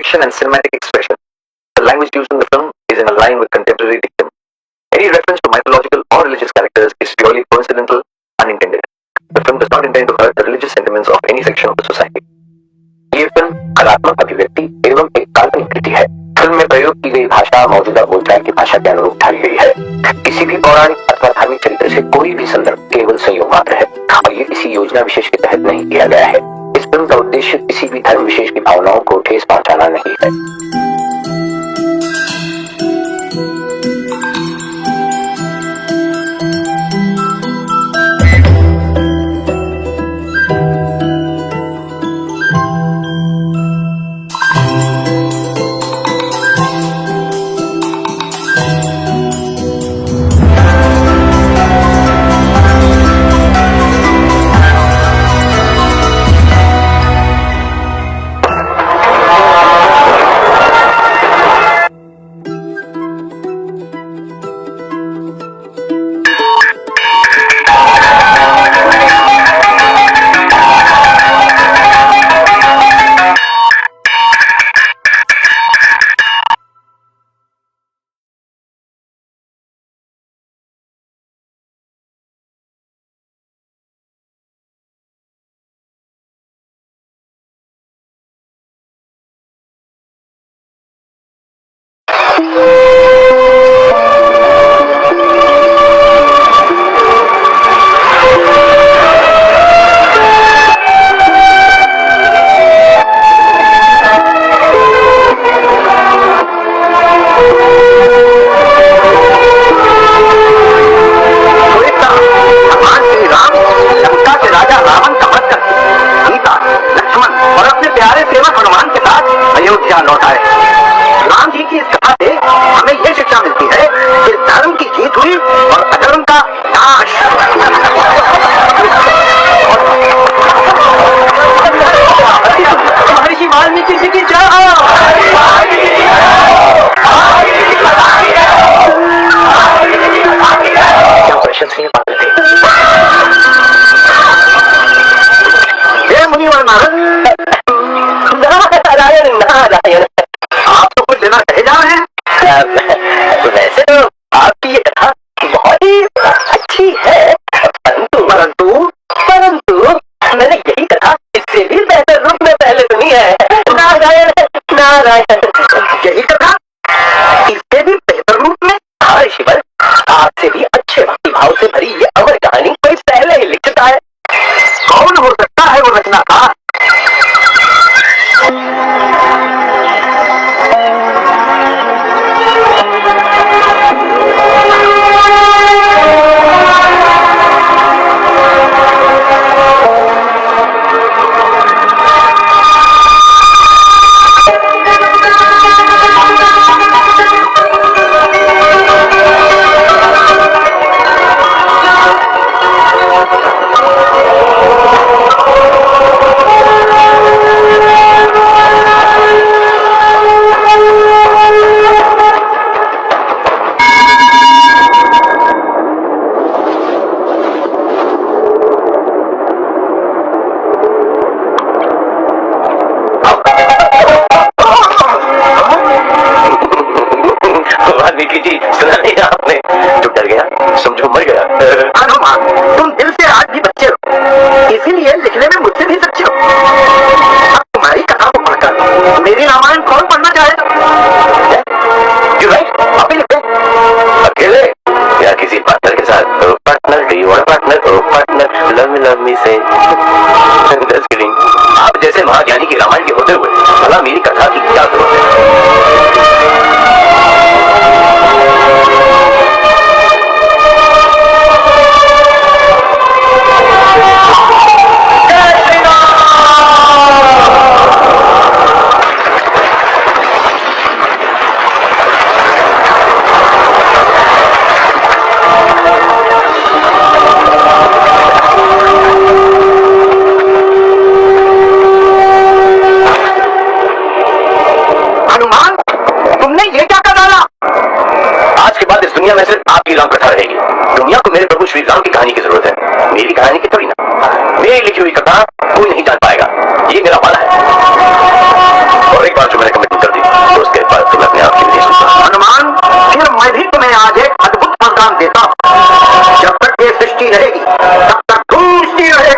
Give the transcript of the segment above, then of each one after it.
fiction and cinematic expression. The language used in the film is in line with contemporary dictum. Any reference to mythological or religious characters is purely coincidental, unintended. The film does not intend to hurt the religious sentiments of any section of the society. ये film कलात्मक अभिव्यक्ति एवं एक काल्पनिक कृति है। Film में प्रयोग की गई भाषा मौजूदा बोलचाल की भाषा के अनुरूप ढाली गई है। किसी भी पौराणिक अथवा धार्मिक चरित्र से कोई भी संदर्भ केवल संयोग मात्र है और ये किसी योजना विशेष के तहत नहीं किया गया है। इस फिल्म का उद्देश्य किसी भी धर्म विशेष की भावनाओं को ठेस पहुंचाना नहीं है। राम जी की इस कथा से हमें यह शिक्षा मिलती है कि धर्म की जीत हुई और अधर्म का नाश। महर्षि वाल्मीकि जी की जय। क्या प्रशंसनीय बात है। मुनिवर नारद, नारायण नारायण, आप तो कुछ देना कहे जा रहे हैं। वैसे तो आपकी ये कथा बहुत ही अच्छी है, परंतु मैंने यही कथा इससे भी बेहतर रूप में पहले सुनी है। नारायण नारायण, यही कथा इससे भी बेहतर रूप में। हाँ शिवर, आपसे भी अच्छे भक्ति भाव से भरी ये अमर कहानी कोई पहले ही लिख चुका है। कौन हो सकता है वो रचनाकार? वाल्मीकि जी, सुना नहीं आपने? जो डर गया समझो मर गया। हनुमान, तुम दिल से आज भी बच्चे हो, इसीलिए लिखने में मुझसे भी सच्चे हो। अब तुम्हारी कथा को पढ़कर मेरी रामायण कौन पढ़ना चाहेगा? आप ही लिखते अकेले या किसी पार्टनर के साथ? Partner, do you want partner? Partner, love me से। आप जैसे महाज्ञानी की रामायण के होते हुए भला मेरी कथा की क्या जरूरत है? दुनिया में सिर्फ आपकी राम कथा रहेगी। दुनिया को मेरे प्रभु श्री राम की कहानी की जरूरत है, मेरी कहानी की थोड़ी ना। मेरी लिखी हुई कथा कोई नहीं जान पाएगा, ये मेरा वादा है। और एक बार जो मैंने कमिट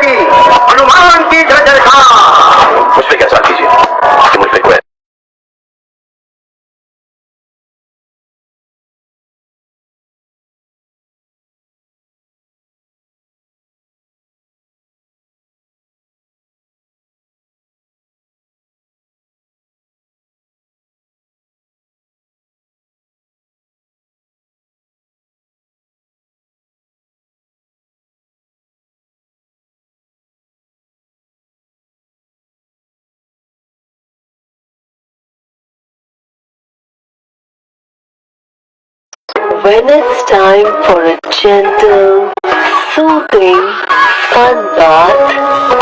की हनुमान की जय जयकार। मुझ पे क्या सवाल कीजिए कि मुझ पे कोई When it's time for a gentle, soothing, fun bath,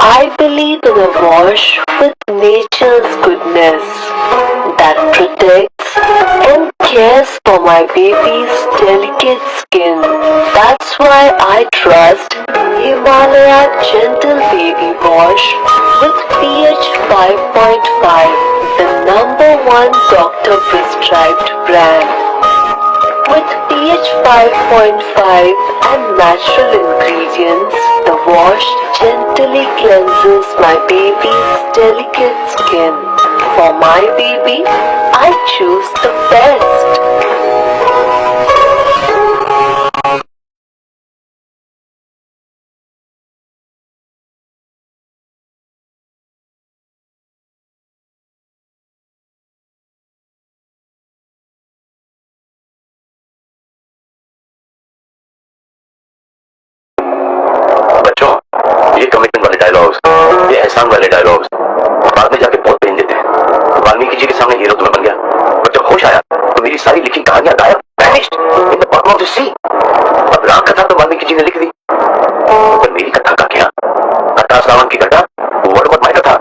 I believe in a wash with nature's goodness that protects and cares for my baby's delicate skin. That's why I trust Himalaya Gentle Baby Wash with pH 5.5, the #1 doctor prescribed brand. With pH 5.5 and natural ingredients, the wash gently cleanses my baby's delicate skin. For my baby, I choose the best. बच्चों, ये commitment वाले dialogues, ये एहसान वाले dialogues बाद में जाके बहुत पेन देते हैं। वाल्मीकि जी के सामने हीरो तो मैं बन गया, और जब होश आया तो मेरी सारी लिखी कहानियां गायब, vanished in the bottom of the sea। अब राम कथा तो वाल्मीकि जी ने लिख दी, पर मेरी कथा का क्या? कथा श्रावण की घटा, वर्ड अबाउट माय कथा,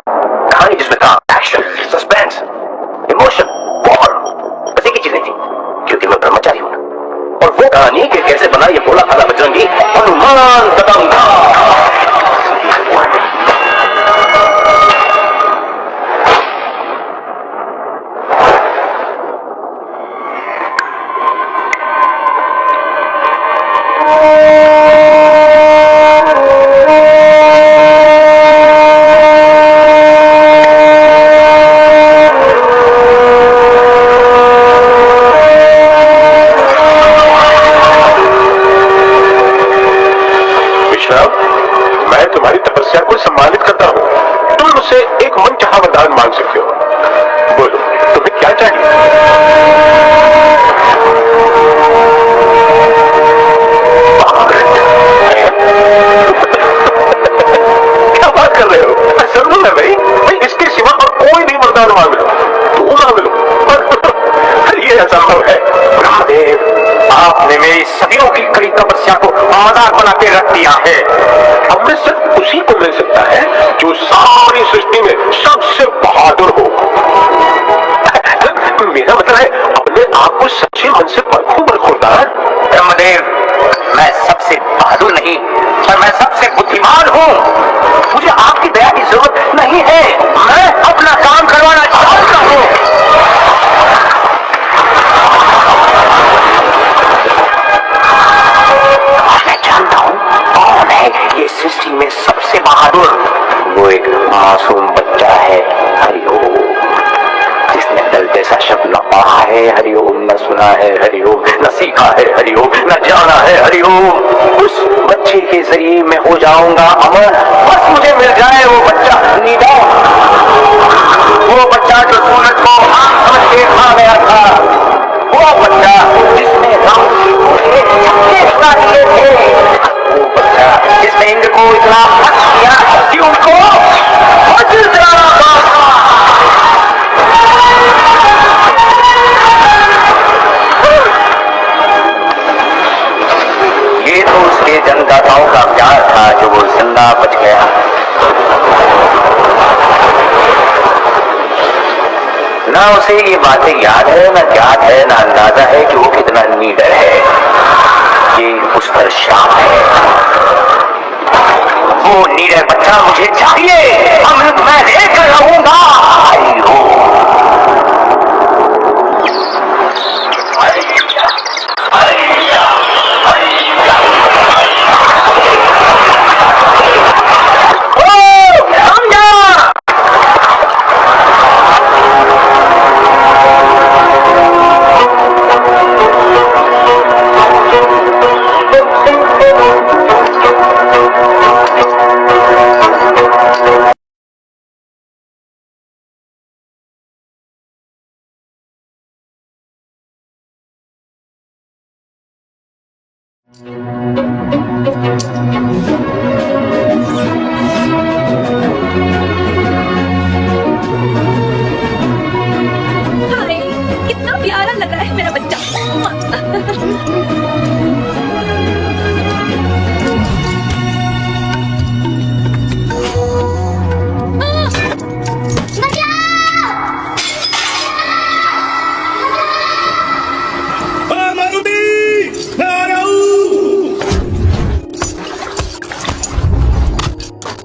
कहानी जिसमें था एक्शन, सस्पेंस, इमोशन, वॉर, बस एक ही चीज नहीं थी, क्योंकि मैं ब्रह्मचारी हूं। और वो कहानी कि कैसे बना ये भोला भाला बजरंगी हनुमान कदम था। मैं तुम्हारी तपस्या को सम्मानित करता हूँ। तुम मुझसे एक मनचाहा वरदान मांग सकते हो। बोलो, तुम्हें क्या चाहिए? क्या बात कर रहे हो? जरूर है भाई, इसके सिवा और कोई भी वरदान मांग लो, तू मांग लो। ये असंभव है। ब्रह्मदेव, आपने मेरी सदियों की कड़ी तपस्या को मजाक बनाते रख दिया है। हमने सिर्फ उसी को मिल सकता है जो सारी सृष्टि में सबसे बहादुर हो। मेरा मतलब है अपने आप को सच्चे मन से परखो बरखुरदार। ब्रह्मदेव, मैं सबसे बहादुर नहीं, पर मैं सबसे बुद्धिमान हूँ। मुझे आपकी दया की जरूरत नहीं है, मैं अपना काम करवाना चाहता हूँ। मैं जानता हूँ कौन है ये सृष्टि में सबसे बहादुर। वो एक मासूम बच्चा है, हरिओम, जिसने दल जैसा शब्द न पढ़ा है हरिओम, न सुना है हरिओम, न सीखा है हरिओम, न जाना है हरिओम। उस बच्चे के जरिए मैं हो जाऊंगा अमर। बस मुझे मिल जाए वो बच्चा नीडा, वो बच्चा जो सूरज को आग समझ के खा गया था, वो बच्चा जिसने राम के छक्के छुड़ा दिए थे, वो बच्चा जिसने इंद्र को इतना हर्ष किया कि उनको वज्र गिराना पड़ा। ये तो उसके जन्मदाताओं का प्यार था जो वो जिंदा बच गया। ना उसे ये बातें याद है, ना ज्ञात है, ना अंदाजा है कि वो कितना नीडर है। ये उस पर शाप है। वो नीडर बच्चा मुझे चाहिए, अमृत मैं लेकर रहूंगा।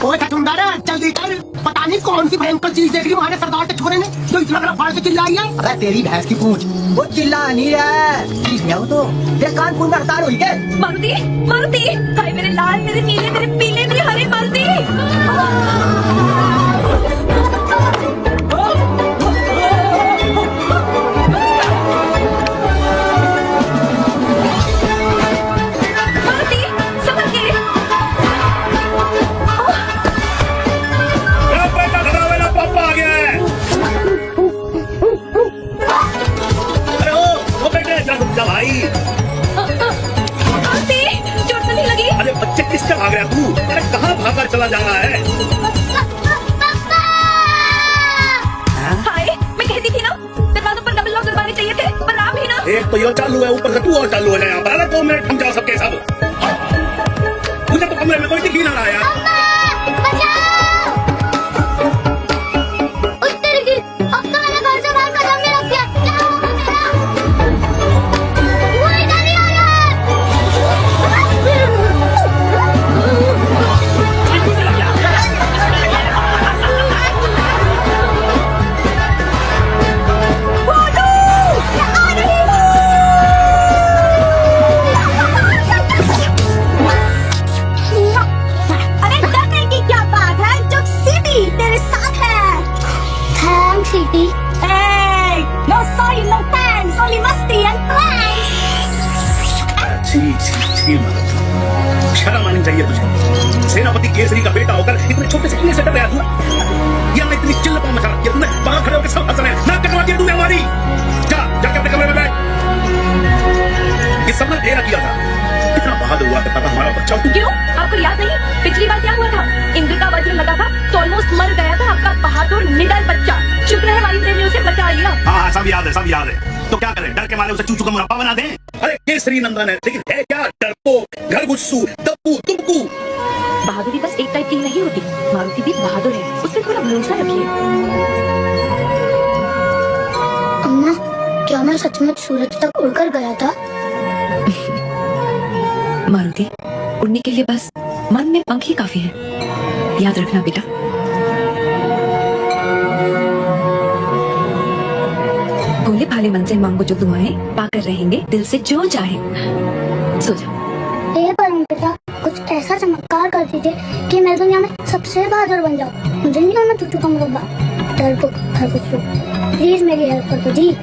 ओए छछुंदर जल्दी कर, पता नहीं कौन सी भयंकर चीज देख ली हमारे सरदार के छोरे ने जो इतना बड़ा फाड़ के चिल्लाई है। अबे तेरी भैंस की पूंछ, वो चिल्ला नहीं रहा चीज है वो तो तेरे कान पूंछ में तार हुई के। मारुति मारुति, हाय मेरे लाल, मेरे नीले, मेरे पीले, मेरे हरे मारुति। अरे बच्चे किससे भाग रहा तू? अरे कहाँ भागकर चला जा रहा है? हाय, मैं कहती थी ना दरवाजों पर डबल लॉक लगवाने चाहिए थे, पर आप ही ना। एक तो ये चालू है, ऊपर से तू और चालू हो जाए यहाँ पर। अरे 2 मिनट थम जाओ सबके सब। मुझे तो कमरे में कोई दिख ही ना रहा यार। City. Hey, no sorry, no thanks, only musty and thanks. छी छी छी मत। शर्म आनी चाहिए तुझे। सेनापति केसरी का बेटा होकर इतने छोटे से किले से डर गया तू? ये हमने इतनी चिल्लपा मचा रखी है तुमने, बाहर खड़े होकर सब हंस रहे हैं। नाक कटवा दिया तूने हमारी। जा जाके अपने कमरे में बैठ। ये सब ने तेरा किया था। कितना बहादुर हुआ करता था हमारा बच्चा। क्यों? आपको याद नहीं पिछली बार क्या हुआ था? इंद्र का वज्र लगा था तो ऑलमोस्ट मर गया था आपका बहादुर निडर बच्चा। शुक्र है वायुदेव ने उसे बचा लिया। हाँ सब याद है, सब याद है। तो क्या करें, डर के मारे उसे चूचू का मुरब्बा बना दें? अरे केसरी नंदन है, लेकिन है क्या डरपोक, घरगुस्सू, दप्पू, तुमकू। बहादुरी बस एक टाइप की नहीं होती। मारुति भी बहादुर है, उस पर थोड़ा भरोसा रखिए। अम्मा, क्या मैं सचमुच सूरज तक उड़कर गया था? मारुति, उड़ने के लिए बस मन में पंख ही काफी है। याद रखना बेटा। भोले भाले मन से मांगो जो दुआएं, पाकर रहेंगे दिल से जो चाहे। सो जाओ। हे परमपिता, कुछ ऐसा चमत्कार कर दीजिए कि मैं दुनिया में सबसे बहादुर बन जाऊं। मुझे नहीं होना चूचू का मुरब्बा, डरपोक, घरगुस्सू। प्लीज मेरी हेल्प कर दो जी।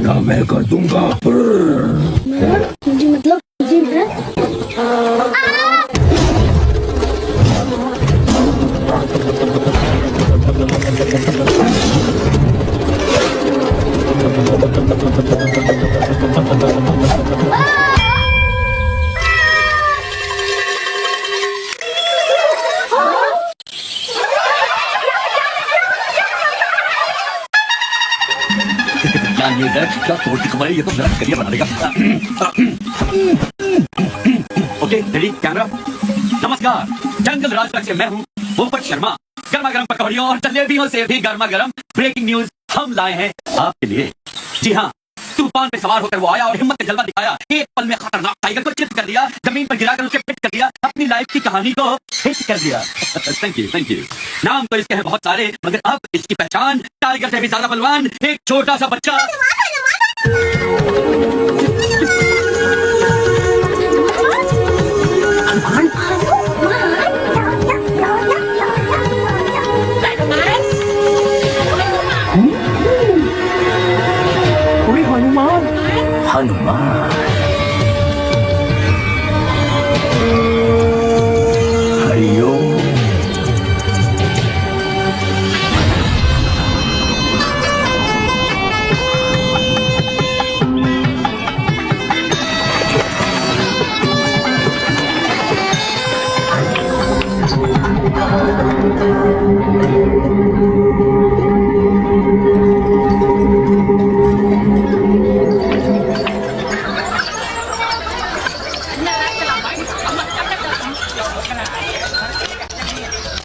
ना मैं कर दूंगा। जी मतलब जी मैं क्या न्यूज़ है? क्या तोड़ की खबर है? ये तो मेरा करियर बना देगा। Okay ready camera. नमस्कार, जंगल राज तक से मैं हूँ पोपट शर्मा। गर्मा गर्म पकौड़ियों और जलेबियों से भी गर्मा गर्म ब्रेकिंग न्यूज हम लाए हैं आपके लिए। जी हाँ, तूफान पे सवार होकर वो आया और हिम्मत का जलवा दिखाया। एक पल में खतरनाक टाइगर को चित कर दिया, जमीन पर गिराकर उसे फिट कर दिया, अपनी लाइफ की कहानी को हिट कर दिया। Thank you thank you. नाम तो इसके हैं बहुत सारे, मगर अब इसकी पहचान टाइगर से भी ज्यादा बलवान एक छोटा सा बच्चा। हनुमान हरिओम।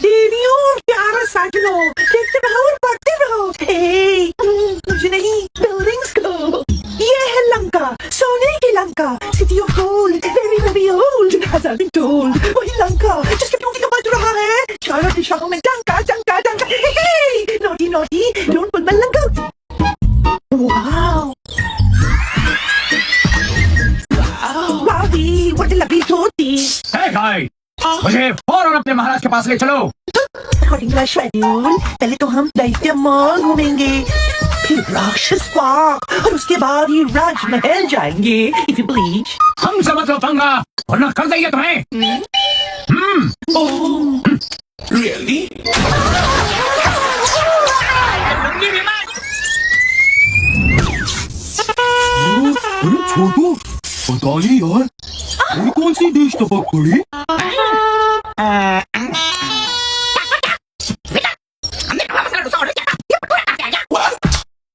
देवियों प्यारा साजनो, देखते रहो और बढ़ते रहो। मुझे नहीं, बिल्डिंग्स को। ये है लंका, सोने की Lanka, city of gold, very very old, has been told. वही लंका जिसके ब्यूटी का बज रहा है चारों दिशाओं में डंका डंका डंका। Naughty naughty, don't pull my Lanka. Wow wowee, what a lovely टोटी। मुझे फौरन अपने महाराज के पास ले चलो। According to our schedule, पहले तो हम दैत्य मॉल घूमेंगे, फिर राक्षस पार्क और उसके बाद ही राजमहल जाएंगे। If you please. हमसे मत लो पंगा, वरना कर देंगे तुम्हें। Really? अरे छोटू, पता नहीं यार, ये कौन सी डिश टपक पड़ी?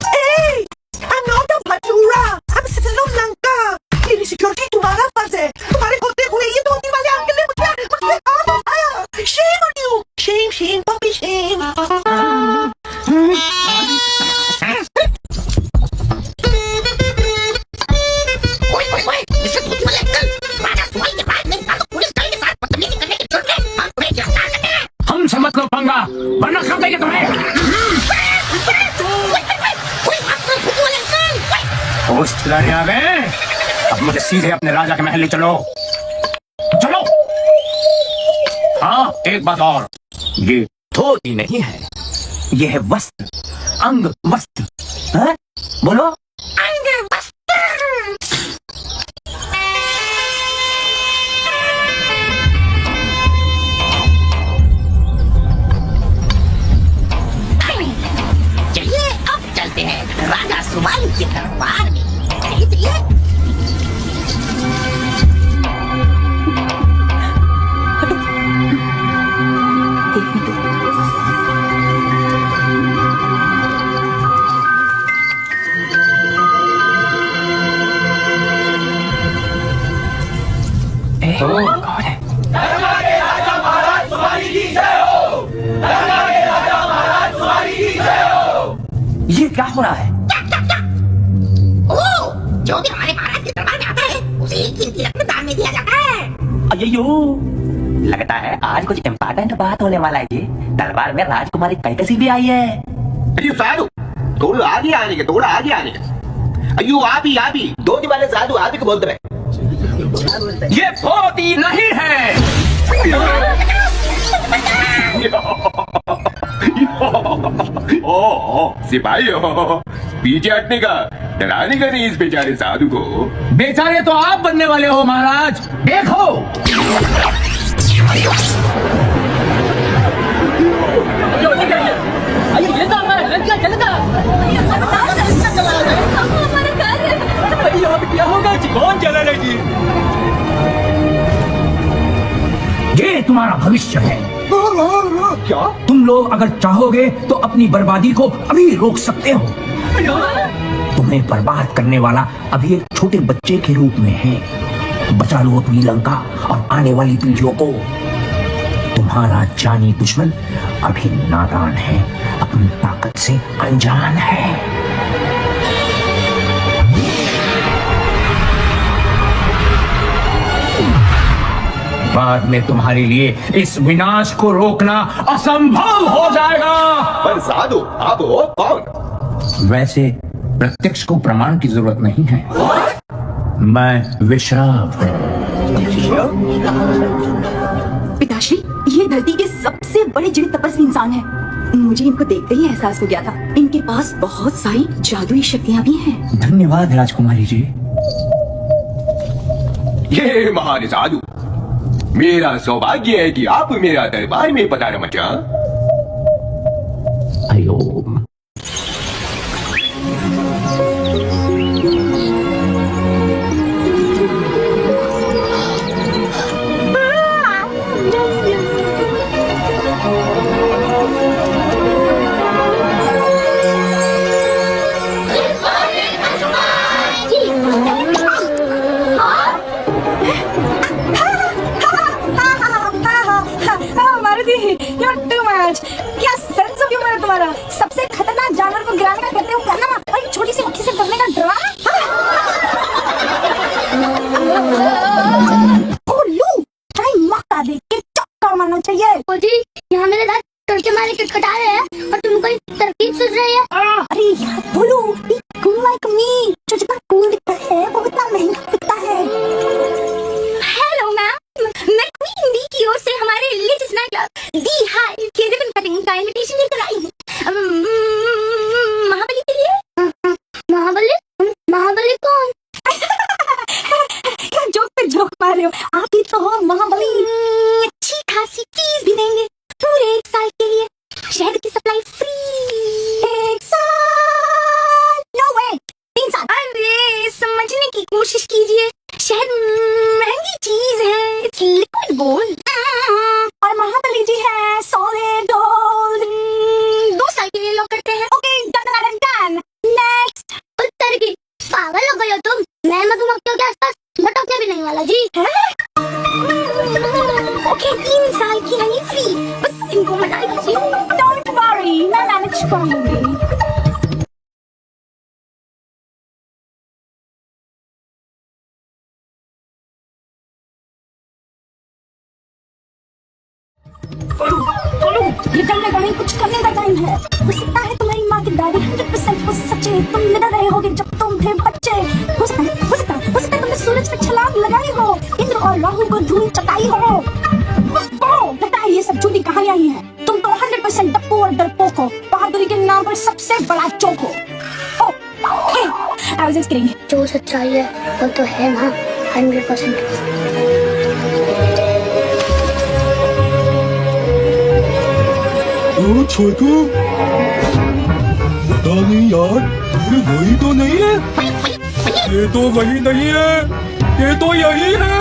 Hey, I'm not a bhatura. I'm citizen of Lanka. मेरी सिक्योरिटी तुम्हारा फर्ज है। तुम्हारे होते हुए ये धोती वाले अंकल ने मुझे हाथ उठाया। Shame on you. Shame, shame, puppy shame. हमसे मत लो पंगा, वरना कर देंगे तुम्हें। होश खिलाने आ गए, अब मुझे सीधे अपने राजा के महल ले चलो। चलो। हाँ, एक बात और, ये धोती नहीं है, ये है वस्त्र, अंग वस्त्र। हाँ? बोलो अंग वस्त्र। चलिए अब चलते हैं राजा सुबाल के दरबार में। चलिए ये क्या हो रहा है? ओह, जो भी हमारे महाराज के दरबार में आता है उसे एक कीमती रत्न दान में दिया जाता है। अय्यो, लगता है आज कुछ इम्पोर्टेंट बात होने वाला है जी। दरबार में राजकुमारी कैकसी भी आई है। अयो साधु, थोड़ा आगे आने के, थोड़ा आगे आने के। अयो आप ही धोती वाले साधु आप ही को बोलते रहे। ये धोती नहीं है। ओ सिपाहियों, पीछे हटने का, डराने का नहीं इस बेचारे साधु को। बेचारे तो आप बनने वाले हो महाराज, देखो। कौन चला जी? ये तुम्हारा भविष्य है। क्या? तुम लोग अगर चाहोगे तो अपनी बर्बादी को अभी रोक सकते हो। तुम्हें बर्बाद करने वाला अभी एक छोटे बच्चे के रूप में है। बचा लो अपनी लंका और आने वाली पीढ़ियों को। तुम्हारा जानी दुश्मन अभी नादान है, अपनी ताकत से अनजान है। बाद में तुम्हारे लिए इस विनाश को रोकना असंभव हो जाएगा। पर साधु, आप हो कौन? वैसे प्रत्यक्ष को प्रमाण की जरूरत नहीं है। मैं विश्राव हूं। पिताश्री, ये धरती के सबसे बड़े जड़ी तपस्वी इंसान है। मुझे इनको देखते ही एहसास हो गया था। इनके पास बहुत सारी जादुई शक्तियां भी हैं। धन्यवाद राजकुमारी जी। ये महान साधु, मेरा सौभाग्य है कि आप मेरा दरबार में पधारे मचा। हरिओम। क्या सेंस ऑफ ह्यूमर है तुम्हारा? सबसे खतरनाक जानवर को गिराने का करते हो कारनामा और एक छोटी सी मक्खी से डरने का ड्रामा। मौका देख के चक्कर मारना चाहिए। जी, यहाँ मेरे दांत टोटे मारे कटकटा रहे हैं और तुम कोई तरकीब सोच रही है। अरे यार बोलो, कूल लाइक मी। जो जितना कूल दिखता है वो उतना महंगा दिखता है। हेलो मैम, मैं क्वीन डी की ओर से हमारे लेटेस्ट नाइट क्लब दी हाई के रिबन कटिंग का इनविटेशन लेकर आई हूँ महाबली के लिए। महाबली कौन? क्या जोक पे जोक मार रहे हो? आप ही तो हो महाबली। अच्छी खासी चीज भी देंगे पूरे 1 साल के लिए। शहद की सप्लाई फ्री। 1 साल? नो वे, 3 साल। अरे समझने की कोशिश कीजिए, शहद महंगी चीज है, इट्स लिक्विड गोल्ड। और महाबली जी है सॉलिड गोल्ड। 2 साल के लिए लॉक करते हैं। Okay, done. नेक्स्ट। उत्तर की पागल हो गई हो तुम। मैं मधुमक्खियों के आसपास भटकने भी नहीं वाला जी। ओके, 3 साल की नहीं फ्री, बस इनको मना लीजिए। डोंट वरी, मैं मैनेज करूंगी। ये डरने का नहीं, कुछ करने का टाइम है। हो सकता है तुम्हारी माँ की दादी 100% वो सच्चे तुम निडर रहे होगे जब तुम थे बच्चे। हो सकता है तुमने सूरज पे छलांग लगाई हो, इंद्र और राहु को धूल चटाई हो। लगता है ये सब झूठी कहानियां ही हैं। तुम तो 100% डप्पू और डरपोक हो, बहादुरी के नाम पर सबसे बड़ा चौक हो। I was just kidding. जो सच्चाई है वो तो है ना 100%। छोटू, पता नहीं यार, ये वही तो नहीं है। ये तो वही नहीं है, ये तो यही है।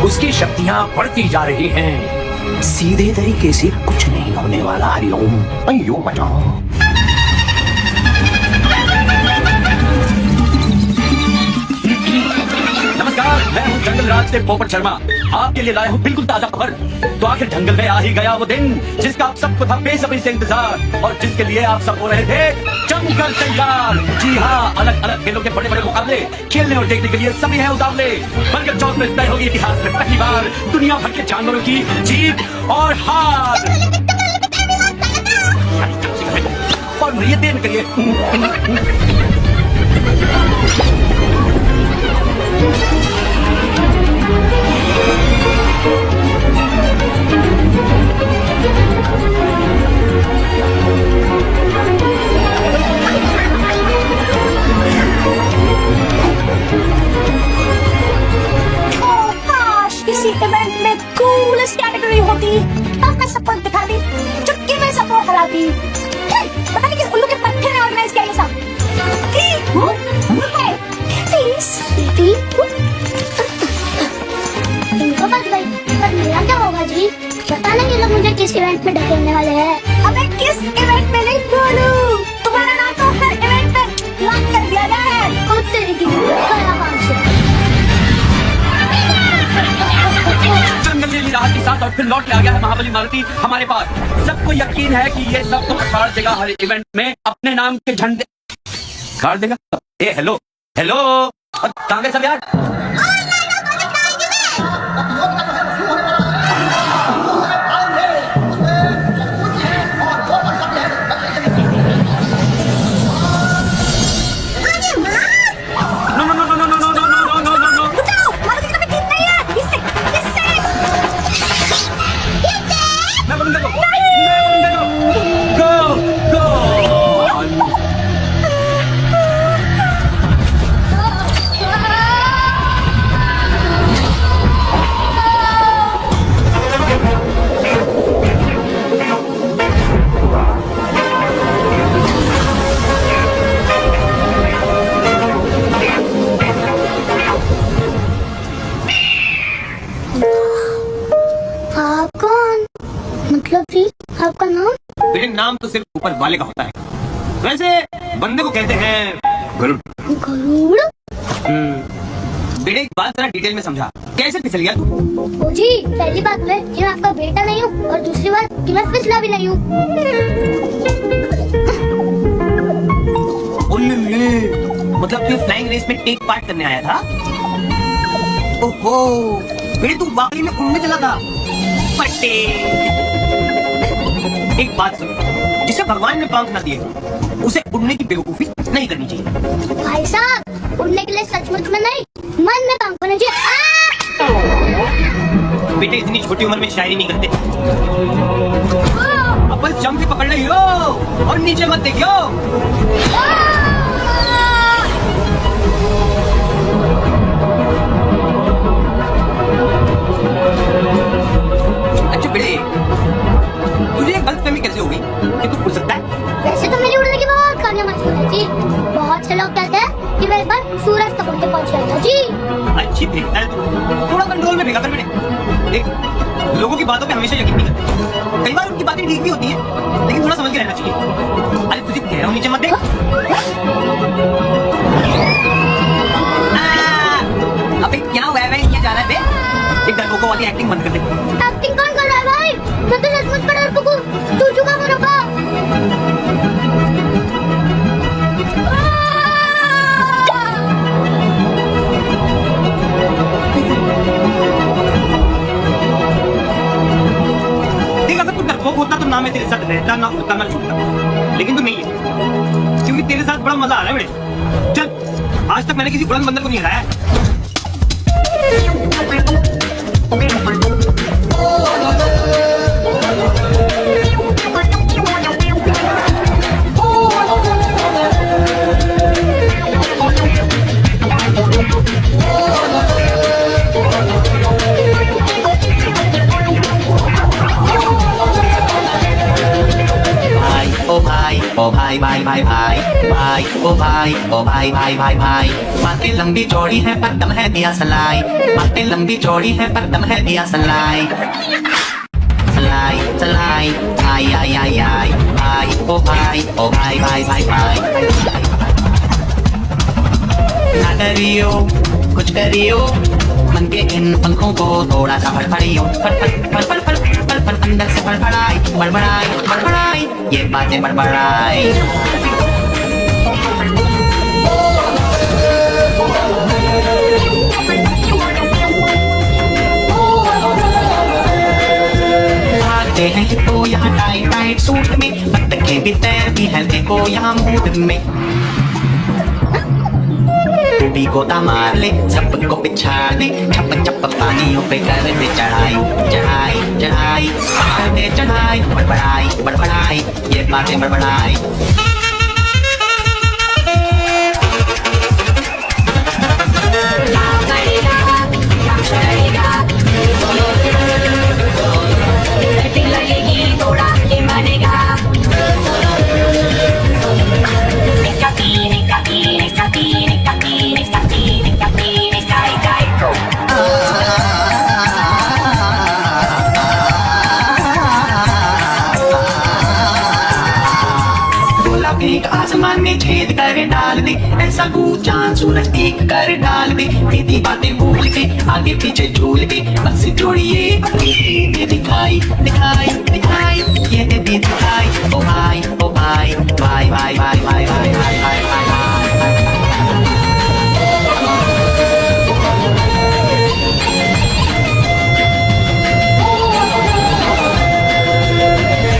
उसकी शक्तियां बढ़ती जा रही हैं। सीधे तरीके से कुछ नहीं होने वाला। हरिओम। अयो मचा। नमस्कार, मैं हूँ जंगल राज से पोपट शर्मा। आपके लिए लाया हूँ बिल्कुल ताजा खबर। तो आखिर जंगल में आ ही गया वो दिन जिसका आप सबको था बेसब्री से इंतजार और जिसके लिए आप सब हो रहे थे जमकर तैयार। जी हाँ, अलग अलग खेलों के बड़े बड़े मुकाबले खेलने और देखने के लिए सभी हैं उतावले। बरगद चौक में तय होगी इतिहास में पहली बार दुनिया भर के जानवरों की जीत और हार। और ये देर करिए। किसी इवेंट में कूलेस्ट कैटेगरी होती तब मैं सबको दिखाती, चुटकी में सबको हराती। पता नहीं किस उल्लू के पत्ते ने ऑर्गेनाइज किया ये सब। इनको बस भाई, पर मेरा क्या होगा जी? पता नहीं ये लोग मुझे किस इवेंट में ढकेलने वाले हैं। अबे किस इवेंट में नहीं बोलूं, तुम्हारा नाम तो हर इवेंट में लॉक कर दिया गया है। खुद तेरी की गया काम से। जंगल में राहत की सांस और फिर लौट के आ गया है महाबली मारुति हमारे पास। सबको यकीन है कि ये सब तो गाड़ देगा हर इवेंट में अपने नाम के झंडे गाड़ देगा। ए हेलो हेलो, कहाँ गए सब यार? आप कौन? मतलब जी आपका नाम? मेरे नाम तो सिर्फ ऊपर वाले का होता है, वैसे बंदे को कहते हैं गरुड़। गरुड़? बेटे एक बात जरा डिटेल में समझा, कैसे फिसल गया तू? ओ जी, पहली बात है कि मैं आपका बेटा नहीं हूँ और दूसरी बात कि मैं फिसला भी नहीं हूँ। मतलब तू फ्लाइंग रेस में टेक पार्ट करने आया था? ओहो, बेटे तू वाकई में उड़ने चला था। फटे। एक बात सुन, जिसे भगवान ने पंख न दिए उसे उड़ने की बेवकूफी नहीं करनी चाहिए। भाई साहब, उड़ने के लिए सचमुच में नहीं, मन में पंख होने चाहिए। बेटे इतनी छोटी उम्र में शायरी नहीं करते। अब बस जम के पकड़ ले हीरो और नीचे मत देखियो। अच्छा बेटे, तुझे एक गलतफहमी कैसे हो गई कि तू उड़ सकता है? वैसे तो मेरी उड़ने की बहुत कहानियां मशहूर है जी। बहुत से लोग कहते हैं कि मैं एक बार सूरज तक उड़ के पहुंच गया था जी। अच्छी फेंकता है तू, थोड़ा कंट्रोल में फेंका कर बेटे। देख, लोगों की बातों पे हमेशा यकीन नहीं करते, कई बार उनकी बातें ठीक भी होती हैं, लेकिन थोड़ा समझ के रहना चाहिए। अरे तुझे कह रहा हूँ नीचे मत देख। अबे क्या वैवाही किया जा रहा है बे? एक डरपोकों वाली एक्टिंग बंद कर दे। एक्टिंग कौन कर रहा है भाई? मैं तो सचमुच में डरपोक हूँ। तू चुका मेरा बाप। देख, अगर तू डरपोक होता तो ना मैं तेरे साथ रहता, ना उड़ता, ना छूटता, लेकिन तू नहीं है, क्योंकि तेरे साथ बड़ा मजा आ रहा है बेटे। चल, आज तक मैंने किसी उड़न बंदर को नहीं हराया। ओ भाई भाई भाई भाई भाई ओ भाई ओ भाई भाई भाई भाई। बातें लंबी चौड़ी है पर दम है दिया सलाई, बातें लंबी चौड़ी है पर दम है दिया सलाई। सलाई सलाई आई आई आई आई भाई ओ भाई ओ भाई भाई भाई भाई। ना डरियो कुछ करियो मन के इन पंखों को थोड़ा सा फड़फड़ियो फड़ अंदर से फड़फड़ाई बड़बड़ाई ये बातें बड़बड़ाई भागते हैं कि तो यहाँ टाइट टाइट सूट में बत्तखें भी तैरती हैं देखो यहाँ मूड में टूटी को मार ले सबको पिछा दे छप पानियों पे कर दे चढ़ाई कर दे चढ़ाई बड़बड़ाई ये बातें बड़बड़ाई लगेगी थोड़ा ये मानेगा आसमान में छेद कर डाल दे ऐसा चांद सूरज देख कर डाल दे बीती बातें भूल के आगे पीछे झूल के बस जोड़िए ये दिखाई ये दे दिखाई ओ भाई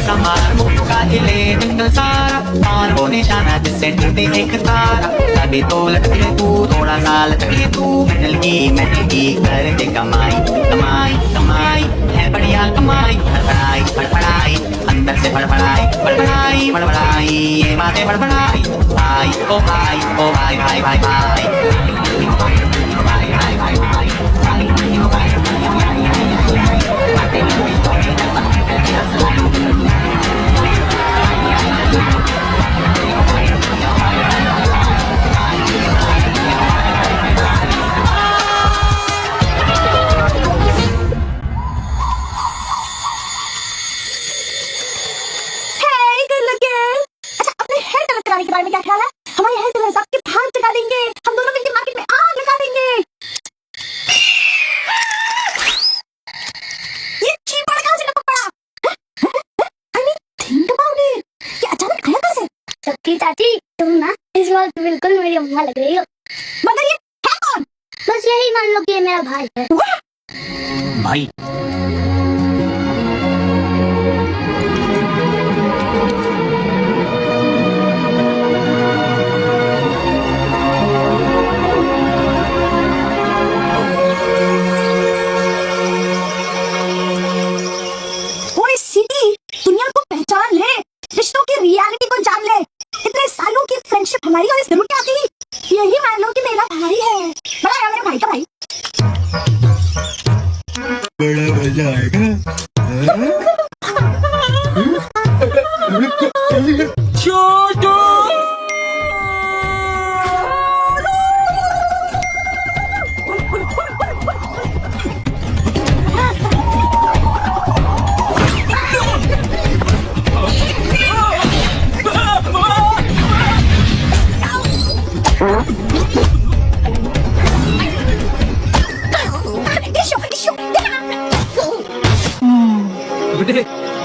समार मुक्का हिले जंगल सारा और वो निशाना जिससे टूटे एक तारा तभी तो लटके तू थोड़ा सा लटके तू मेटल की कर दे कमाई है बढ़िया कमाई बड़बड़ाई अंदर से बड़बड़ाई ये बातें बड़बड़ाई भाई ओ के बारे में क्या ख्याल है? हमारे हेयर कलर्स आपके भाग जगा देंगे, हम दोनों मिलकर मार्केट में आग लगा देंगे। ये चीपड़ कहाँ से टपक पड़ा? I mean, think about it. ये अचानक आया कहाँ से? सबकी चाची तुम ना इस वक्त बिल्कुल मेरी अम्मा लग रही हो। मगर ये है कौन? बस यही मान लो कि ये मेरा भाई है। भाई रिश्तों की रियलिटी को जान ले। इतने सालों की फ्रेंडशिप हमारी और इस जरूर क्या थी? यही मान लो कि मेरा भाई है। बड़ा है मेरे भाई का भाई। बड़ा मजा आएगा। छोटू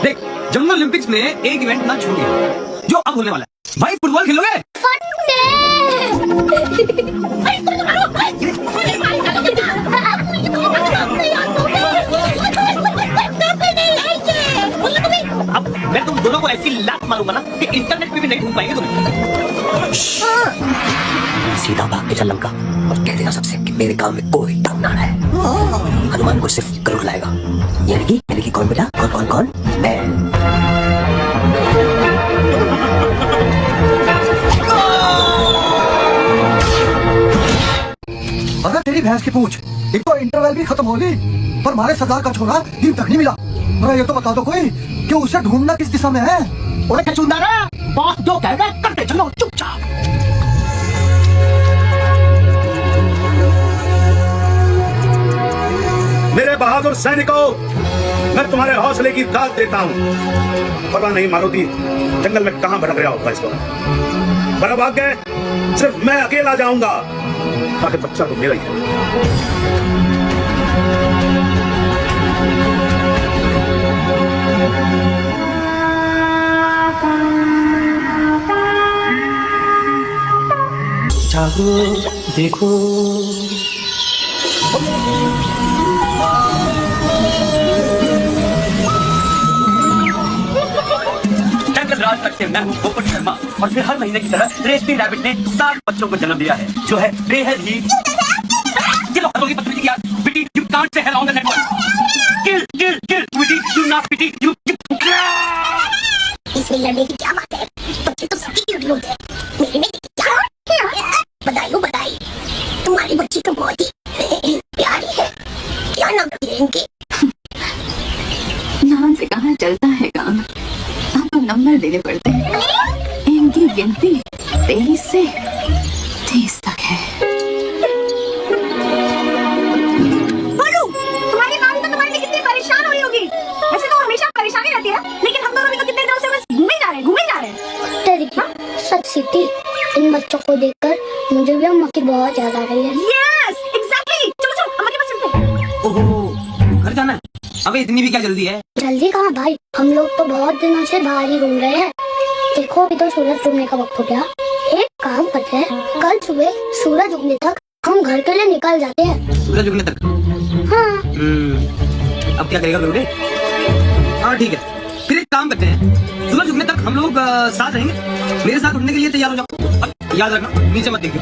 देख जंगल ओलंपिक्स में एक इवेंट ना छूट गया जो अब होने वाला है। भाई फुटबॉल खेलोगे? अब मैं तुम दोनों को ऐसी लात मारूंगा ना कि इंटरनेट पे भी नहीं ढूंढ पाएंगे तुम्हें। सीधा भाग के चल लंका और कह देना सबसे कि मेरे काम में कोई टांग ना है। हनुमान को सिर्फ गरुड़ लाएगा। यानी कि कौन बेटा? कौन? मैं। अगर तेरी भैंस की पूछ एक तो इंटरवल भी खत्म होगी पर हमारे सरदार का छोरा दिन तक नहीं मिला। अरे ये तो बता दो कोई कि उसे ढूंढना किस दिशा में है। उन्हें चुंदा बात जो कहता है करते चलो चुपचाप। मेरे बहादुर सैनिकों, मैं तुम्हारे हौसले की दाद देता हूँ। पता नहीं मारुति जंगल में कहाँ भटक रहा होगा इस वक्त, पर अब आगे सिर्फ मैं अकेला जाऊंगा। आखिर बच्चा तो मेरा ही है। जागो देखो जंगल राज तक से मैं हूँ पोपट शर्मा और फिर हर महीने की तरह रेशमी रैबिट ने 60 बच्चों को जन्म दिया है जो है बेहद ही ये लो हथौड़ी पत्नी की याद बिटी you can't say hell on the network kill kill kill बिटी यू नॉट बिटी यू इसमें लड़ने की क्या बात है? बच्चे तो सबकी क्यूट होते हैं। मेरी बेटी की क्या? बधाई हो बधाई। तुम्हारी बच्ची तो बहुत ही प्यारी है। क्या नाम रखी है इनके? नाम से कहाँ चलता है काम, आपको नंबर देने पड़ते हैं। इनकी गिनती 23 से 30 तक है। बोलू, तुम्हारी मामी तो तुम्हारे लिए कितनी परेशान हुई होगी। वैसे तो हमेशा परेशानी रहती है, लेकिन हम दोनों भी तो कितने दिनों से बस घूमे जा रहे हैं। तेरी सच सिटी, इन बच्चों को देखकर मुझे भी अम्मा की बहुत याद आ रही है। Yes, exactly. चलो चलो, अम्मा के पास चलते हैं। ओहो घर जाना है? अबे इतनी भी क्या जल्दी है? जल्दी कहाँ भाई, हम लोग तो बहुत दिनों से बाहर ही घूम रहे हैं। देखो अभी तो सूरज डूबने का वक्त हो गया। एक काम करते हैं, कल सुबह सूरज उगने तक हम घर के लिए निकल जाते हैं। सूरज उगने तक? हाँ। अब क्या करेगा करोगे? हाँ ठीक है, फिर एक काम करते हैं, सूरज उगने तक हम लोग साथ रहेंगे। मेरे साथ उठने के लिए तैयार हो जाओ। अब याद रखना नीचे मत देखिए।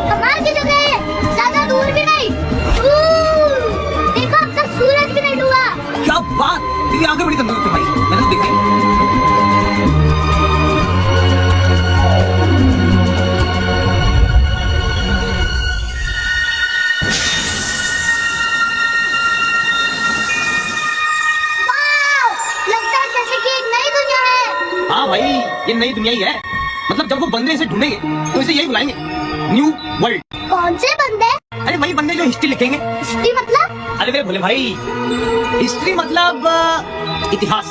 कमाल की जगह है, ज्यादा दूर भी नहीं। देखो अब तक सूरज भी नहीं डूबा। क्या बात, तेरी आंखें बड़ी तंदुरुस्त है भाई, मैंने तो देखा ही। लगता है जैसे कि एक नई दुनिया है। हाँ भाई, ये नई दुनिया ही है। मतलब जब वो बंदे इसे ढूंढेंगे तो इसे यही बुलाएंगे, न्यू वर्ल्ड। कौन से बंदे? अरे वही बंदे जो हिस्ट्री लिखेंगे। हिस्ट्री मतलब? अरे मेरे भोले भाई, हिस्ट्री मतलब इतिहास।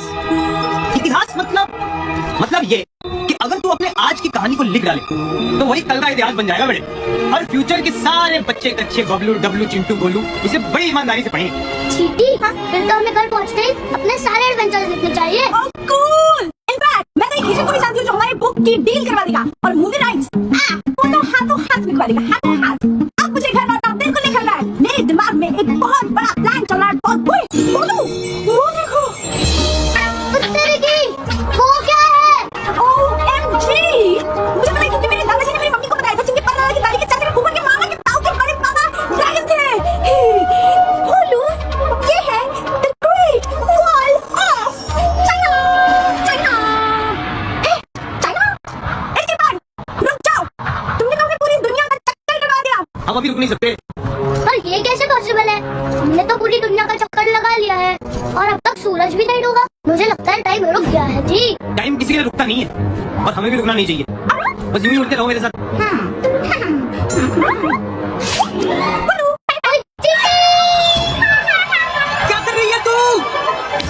इतिहास मतलब ये कि अगर तू अपने आज की कहानी को लिख डाले तो वही कल का इतिहास बन जाएगा बेटे। और फ्यूचर के सारे बच्चे कच्चे बबलू डब्लू चिंटू गोलू इसे बड़ी ईमानदारी से पढ़ेंगे। चीटी, फिर तो हमें घर पहुंचते ही अपने सारे एडवेंचर लिखने चाहिए। कूल। इनफैक्ट मैं तो एक एजेंट को भी जानती हूँ जो हमारी बुक की डील करवा देगा और मूवी राइट्स वो तो हाथों हाथ लिखवा देगा, हाथों हाथ। अब मुझे घर लौटा बिल्कुल नहीं करना है। मेरे दिमाग में एक बहुत बड़ा प्लान चल रहा है। बोलू, वो देखो। तेरे की वो क्या है? OMG! मुझे पता है क्योंकि मेरे दादाजी ने मेरी मम्मी को बताया था जिनके परदादा की दाढ़ी के चाचा के फूफा के मामा के ताऊ के बड़े पापा ड्रैगन थे। बोलू, ये है The Great Wall of China! China! Japan! रुक जाओ! तुमने तो अपनी पूरी दुनिया का चक्कर लगा दिया। अब अभी रुक नहीं सकते। पर ये कैसे पॉसिबल है? हमने तो पूरी दुनिया का चक्कर लगा लिया है और अब तक सूरज भी नहीं डूबा। मुझे लगता है टाइम रुक गया है जी। टाइम किसी के लिए रुकता नहीं है और हमें भी रुकना नहीं चाहिए। बस यूं ही उड़ते रहो मेरे साथ। क्या कर रही है तू?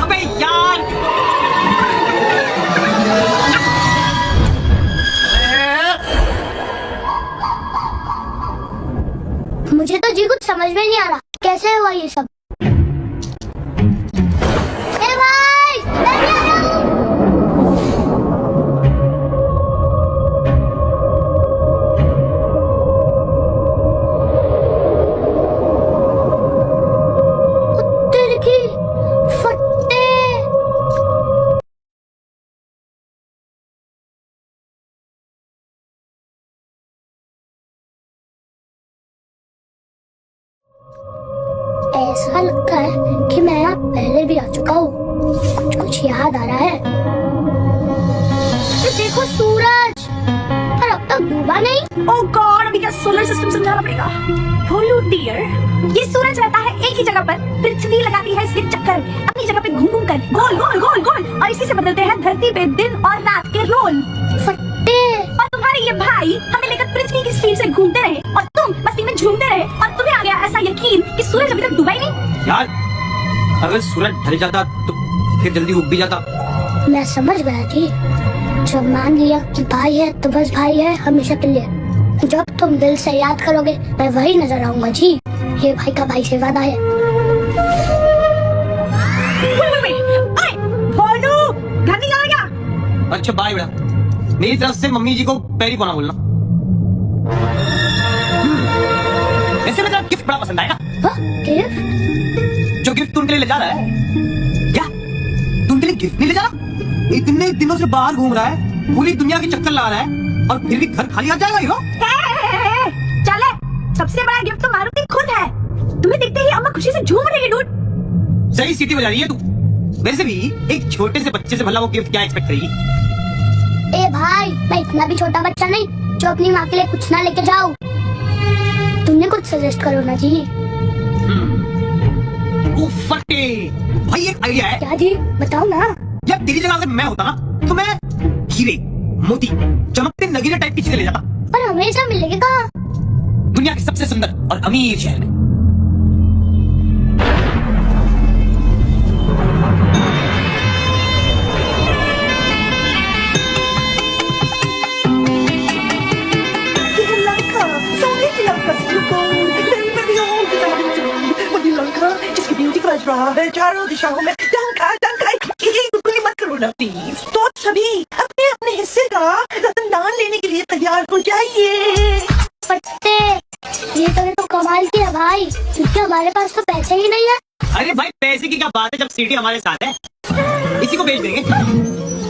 अबे यार, मुझे तो जी कुछ समझ में नहीं आ रहा, कैसे हुआ ये सब? ए भाई, मैं भी आ रहा हूँ। कुत्ते की फट्टे। ऐसा लगता है कि मैं यहाँ पहले भी आ चुका हूँ। कुछ याद आ रहा है। देखो सूरज, डूबा नहीं। ओह गॉड, अभी क्या सोलर सिस्टम समझाना पड़ेगा। भोलू डियर, ये सूरज रहता है एक ही जगह पर, पृथ्वी लगाती है इसके चक्कर अपनी जगह पे घूम घूम कर, गोल गोल गोल गोल, और इसी से बदलते हैं धरती पे दिन और रात के रोल। फट्टे। और तुम्हारे ये भाई हमें लेकर पृथ्वी की स्पीड से घूमते रहे और तुम मस्ती में झूमते रहे, और तुम्हें आ गया ऐसा यकीन कि सूरज अभी तक डूबा ही नहीं। यार अगर सूरज ढल जाता तो फिर जल्दी उग भी जाता। मैं समझ गया जी, जब मान लिया कि भाई है तो बस भाई है हमेशा के लिए। जब तुम दिल से याद करोगे मैं वही नजर आऊंगा जी। ये भाई का भाई से वादा है। भोलू, घर नहीं आएगा? अच्छा बाय बेटा, मेरी तरफ से मम्मी जी को पैरी पोना बोलना। वैसे मेरा गिफ्ट बड़ा पसंद आएगा। गिफ्ट? जो गिफ्ट तुम के लिए ले जा रहा है। क्या तुम के लिए गिफ्ट नहीं ले जा रहा? इतने दिनों से बाहर घूम रहा है, पूरी दुनिया के चक्कर ला रहा है, और फिर भी घर खाली आ जाएगा हीरो। चले, सबसे बड़ा गिफ्ट तो मारुति खुद है। तुम्हें देखते ही अम्मा खुशी से झूम रही है डूड। सही सीटी बजा रही है तू। वैसे भी एक छोटे से बच्चे से भला वो गिफ्ट क्या एक्सपेक्ट करेगी? ए भाई, मैं इतना भी छोटा बच्चा नहीं जो अपनी माँ के लिए कुछ ना लेके जाओ। तुमने कुछ सजेस्ट करो ना जी। ओ फटे भाई, एक आइडिया है। क्या जी, बताओ ना। यार तेरी जगह अगर मैं होता ना तो मैं हीरे, मोती, चमकते नगीने टाइप की चीजें ले जाता। पर हमेशा मिलेगी कहाँ? दुनिया के सबसे सुंदर और अमीर शहर में। जिसकी ब्यूटी का रहा है चारों दिशाओं में। डंका डंका, ये बिल्कुल मत करो ना प्लीज। तो सभी अपने अपने हिस्से का रतनदान लेने के लिए तैयार हो जाइए। फट्टे, ये तो कमाल की है भाई, क्योंकि हमारे पास तो पैसे ही नहीं है। अरे भाई पैसे की क्या बात है, जब सीटी हमारे साथ है। इसी को बेच देंगे,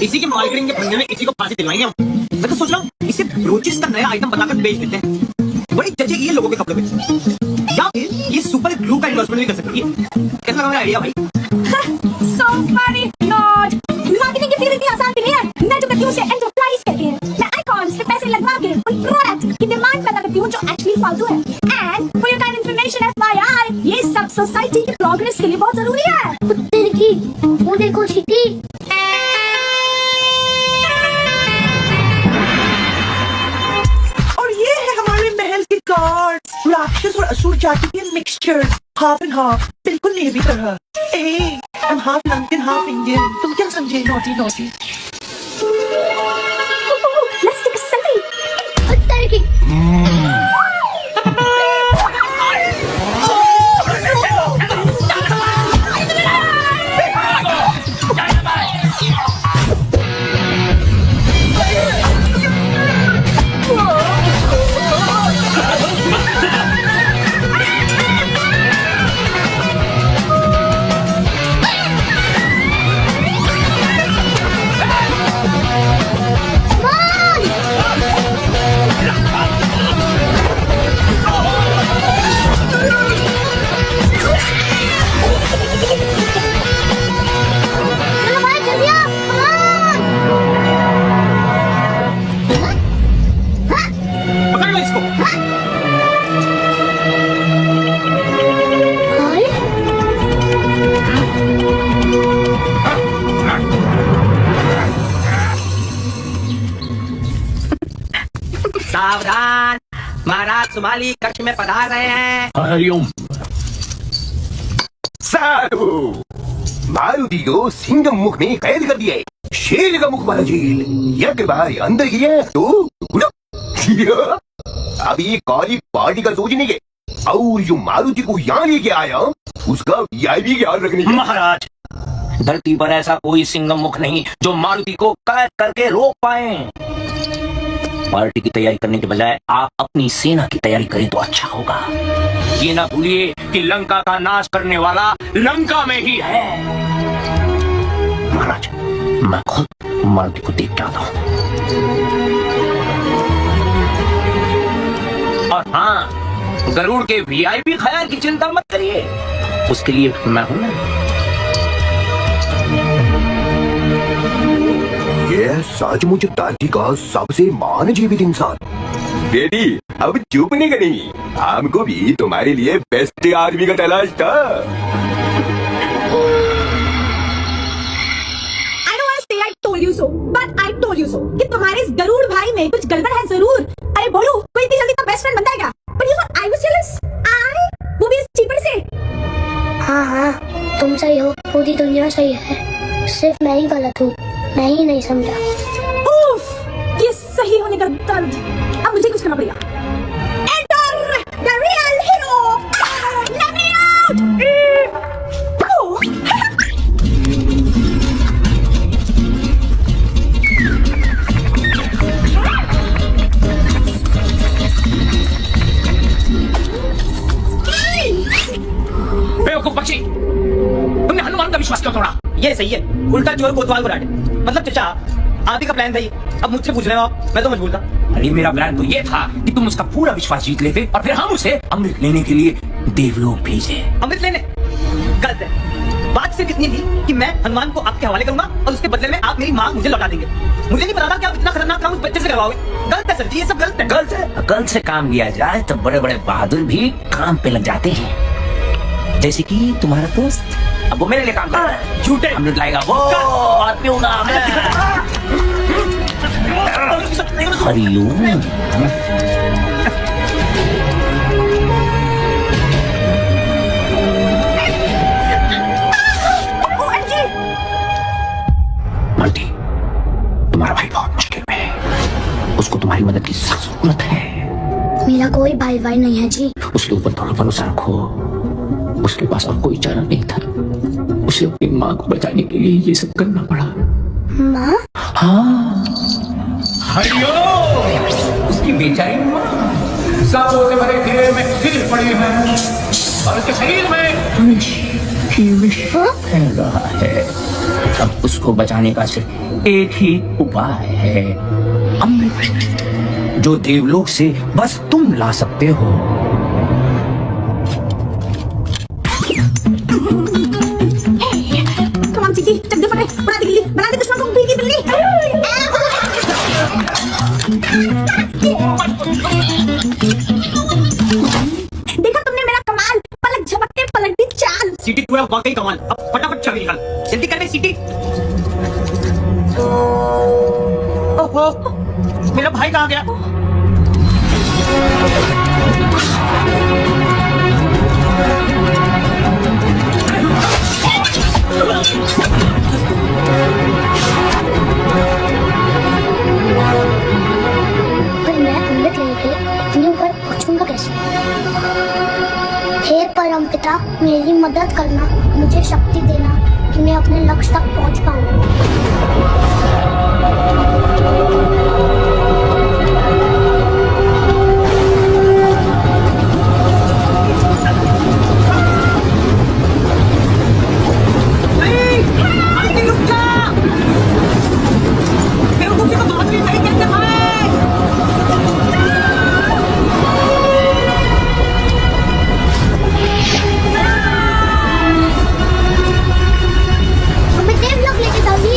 इसी के मार्केटिंग के फंडे में इसी को फांसी दिलवाएंगे हम। मैं तो सोच रहा हूँ इसे ब्रोचेस का नया आइटम बनाकर बेच देते हैं, बड़ी जचेगी ये लोगों के कपड़े पे। या फिर ये सुपर ग्लू का इन्वेस्टमेंट भी कर सकती है। कैसा लगा मेरा आइडिया भाई? So funny, Lord. मार्केटिंग की फिर इतनी आसान भी नहीं है। मैं जो करती हूँ उसे एंटरप्राइज कहते हैं। मैं आइकॉन्स पे पैसे लगवा के उन प्रोडक्ट की डिमांड पैदा करती हूँ जो एक्चुअली फालतू है। And for your kind information FYI, ये सब सोसाइटी की प्रोग्रेस के लिए बहुत जरूरी है। कुत्ते की वो देखो सीटी। और ये है हमारे महल के गार्ड्स, राक्षस और असुर जाति के मिक्सचर, हाफ एंड हाफ, बिल्कुल मेरी तरह। ए, I'm half Lankan, half Indian. तुम क्या समझे? Naughty naughty. Let's take a selfie. कुत्ते की सावधान, महाराज सुमाली कक्ष में पधार रहे हैं। हरिओम। साधु मारुति को सिंगम मुख में कैद कर दिया है। शेर का मुख वाला जेल एक बार अंदर गया तो अब ये काली पार्टी का सोचने के, और जो मारुति को यहाँ लेके आया उसका वीआईपी ख्याल रखने के। महाराज, धरती पर ऐसा कोई सिंगम मुख नहीं जो मारुति को कैद करके रोक पाए। पार्टी की तैयारी करने के बजाय आप अपनी सेना की तैयारी करें तो अच्छा होगा। ये ना भूलिए कि लंका का नाश करने वाला लंका में ही है। महाराज, मैं खुद मारुति को देख के आता हूं। और हाँ, गरुड़ के वीआईपी ख्याल की चिंता मत करिए, उसके लिए मैं हूं ना। ये सचमुच धरती का सबसे महान जीवित इंसान बेटी अब चुप नहीं करेंगी, हमको भी तुम्हारे लिए बेस्ट आदमी का तलाश था। I told you so, but I told you so कि तुम्हारे इस गरुड़ भाई में कुछ गड़बड़ है जरूर। अरे बोलू कोई इतनी जल्दी का बेस्ट फ्रेंड बनता है क्या? But you thought I was jealous? वो भी इस चीपड़ से। हाँ हाँ तुम सही हो, पूरी दुनिया सही है, सिर्फ मैं ही गलत हूँ, मैं ही नहीं समझा। उफ, ये सही होने का दर्द। अब मुझे कुछ करना पड़ेगा। Enter the real hero. Let me out. बेवकूफ बच्ची, तुमने हनुमान का विश्वास क्यों तोड़ा? ये सही है, उल्टा चोर कोतवाल को डांटे। मतलब चाचा आप ही का प्लान था ये, अब मुझसे पूछ रहे हो आप, मैं तो मजबूर था। अरे मेरा प्लान तो ये था कि तुम उसका पूरा विश्वास जीत लेते और फिर हम उसे अमृत लेने के लिए देवलोक भेजे। अमृत लेने? गलत है। बात सिर्फ इतनी थी कि मैं हनुमान को आपके हवाले करूंगा और उसके बदले में आप मेरी माँ मुझे लौटा देंगे। मुझे नहीं पता था कि आप इतना खतरनाक काम उस बच्चे से करवाओगे। गलत है सर जी, ये सब गलत है। गलत है? अकल से काम लिया जाए तो बड़े बड़े बहादुर भी काम पे लग जाते हैं, जैसे कि तुम्हारा दोस्त। अब वो मेरे लिए काम कर रहा है। झूठे अमृत लाएगा वो और पीऊंगा हरिओम। बंटी, तुम्हारा भाई बहुत मुश्किल में है, उसको तुम्हारी मदद की सख्त जरूरत है। मेरा कोई भाई भाई नहीं है जी। उसके ऊपर थोड़ा भरोसा रखो, उसके पास और कोई चारा नहीं था, उसे अपनी माँ को बचाने के लिए ये सब करना पड़ा। माँ? हाँ, उसकी बेचारी माँ सांपों से भरे घेरे में गिर पड़ी है और उसके शरीर में विष फैल रहा है। अब उसको बचाने का सिर्फ एक ही उपाय है, अमृत, जो देवलोक से बस तुम ला सकते हो। चड्डे फटे, बना दे गिल्ली, बना दे दुश्मन को भीगी बिल्ली। देखा तुमने मेरा कमाल, पलक झपकते पलट दी चाल। सिटी टू है वाकई कमाल। अब फटाफट छवि निकाल, जल्दी कर दे सिटी। ओहो, मेरा भाई कहाँ गया? पर मैं अमृत लेने के लिए इतने ऊपर पहुंचूंगा कैसे? हे परमपिता, मेरी मदद करना, मुझे शक्ति देना कि मैं अपने लक्ष्य तक पहुंच पाऊं। हमें देवलोक लेके जाओ जी।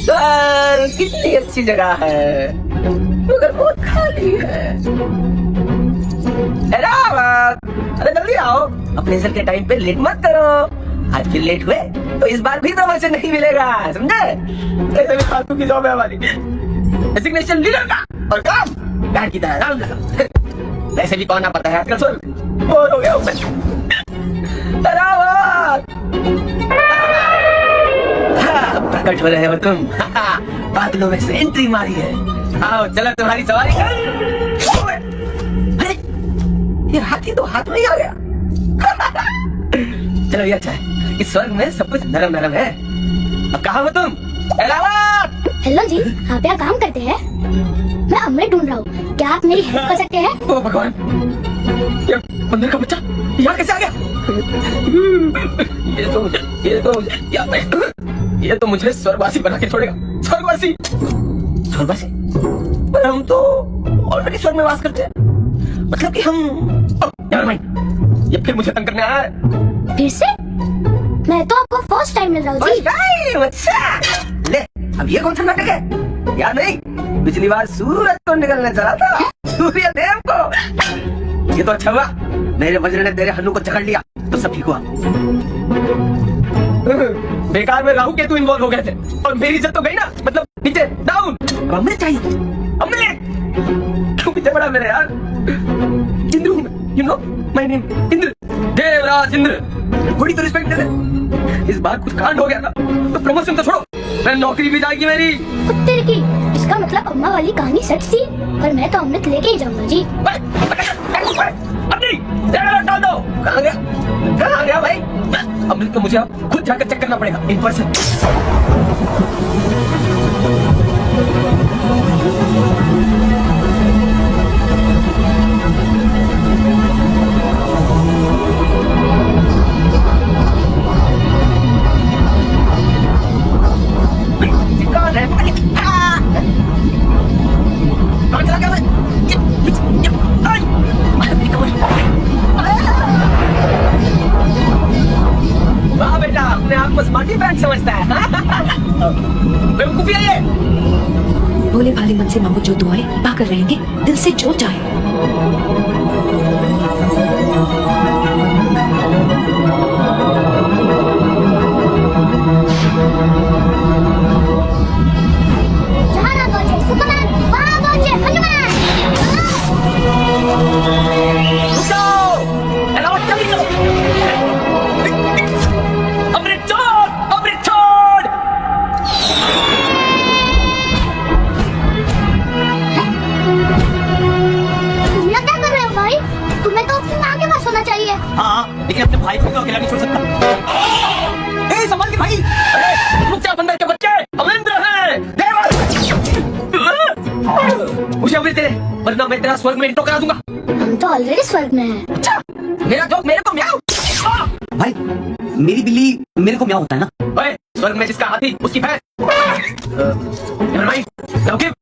सर, कितनी अच्छी जगह है, मगर बहुत खाली है। अरे जल्दी आओ, अपने सर के टाइम पे लेट मत करो। आज फिर लेट हुए तो इस बार भी प्रमोशन नहीं मिलेगा, समझे? ऐसे भी फालतू की जॉब है हमारी, डेजिग्नेशन लीडर का और काम गार्ड की तरह काम करो। ऐसे भी कौन ना पता है आजकल, सुन बोर हो गया मैं। प्रकट हो रहे हो तुम, बादलों में से एंट्री मारी है। आओ चलो तुम्हारी सवारी कर। अरे ये हाथी तो हाथ में ही आ गया। चलो ये अच्छा है, इस स्वर्ग में सब कुछ नरम नरम है। अब कहाँ हो तुम? हेलो जी, आप यहाँ काम करते हैं? मैं अमृत ढूंढ रहा हूँ, क्या आप मेरी हेल्प कर सकते हैं? ओ भगवान, ये बंदर का बच्चा यहाँ कैसे आ गया? ये तो मुझे स्वर्गवासी बना के छोड़ेगा। स्वर्गवासी? स्वर्गवासी? पर हम तो ऑलरेडी स्वर्ग में वास करते हैं, मतलब कि हम नेवर माइंड, ये फिर मुझे तंग करने आया है। फिर से? मैं तो आपको फर्स्ट टाइम मिल रहा हूँ जी। अच्छा ले, अब ये कौन सा नाटक है? याद नहीं, पिछली बार सूरज को निकलने चला था, सूर्य देव को। ये तो अच्छा हुआ मेरे वज्र ने तेरे हन्नू को जकड़ लिया, तो सब ठीक हुआ। बेकार में राहु केतु इन्वॉल्व हो गए थे और मेरी इज्जत तो गई ना, मतलब नीचे डाउन। अब अमृत चाहिए, अमृत। क्यों पीछे पड़ा मेरे यार? इंद्र हूँ मैं, you know my name Indra, Devraj Indra. थोड़ी तो रिस्पेक्ट दे दे। इस बार कुछ कांड हो गया ना तो प्रमोशन तो छोड़ो, मैं नौकरी भी जाएगी मेरी। कुत्ते की, इसका मतलब अम्मा वाली कहानी सच थी और मैं तो अमृत लेके ही जाऊंगा जी। डाल दो। कहाँ गया, कहाँ गया भाई? अमृत को मुझे अब खुद जाकर चेक करना पड़ेगा इन पर्सन। कौन है? कौन चला गया मैं? वाह बेटा, अपने आप को स्मार्टी बैंड समझता है। बेवकूफी है ये। भोले भाले मन से मांगो जो दुआएं पाकर रहेंगे, दिल से जो चाहे। जहाँ ना पहुंचे सुपरमैन, वहाँ पहुंचे हनुमान। रुक जाओ, अलाउ जल्दी करो। अमृत छोड़, अमृत छोड़। तुम लोग क्या कर रहे हो भाई? तुम्हें तो अपनी माँ के पास होना चाहिए। हाँ, लेकिन अपने भाई को तो अकेला नहीं छोड़ सकता। ए, संभाल के भाई। अरे, रुक जा बंदर के बच्चे, अमरिंद्र है, देवर। मुझे अमृत दे, वरना मैं तेरा स्वर्ग में इंट्रो करा दूंगा। हम तो ऑलरेडी स्वर्ग में हैं। अच्छा, मेरा जोक मेरे को म्याऊं। भाई मेरी बिल्ली मेरे को म्याऊं होता है ना। ओए, स्वर्ग में जिसका हाथी उसकी भैंस। Never mind. Now give.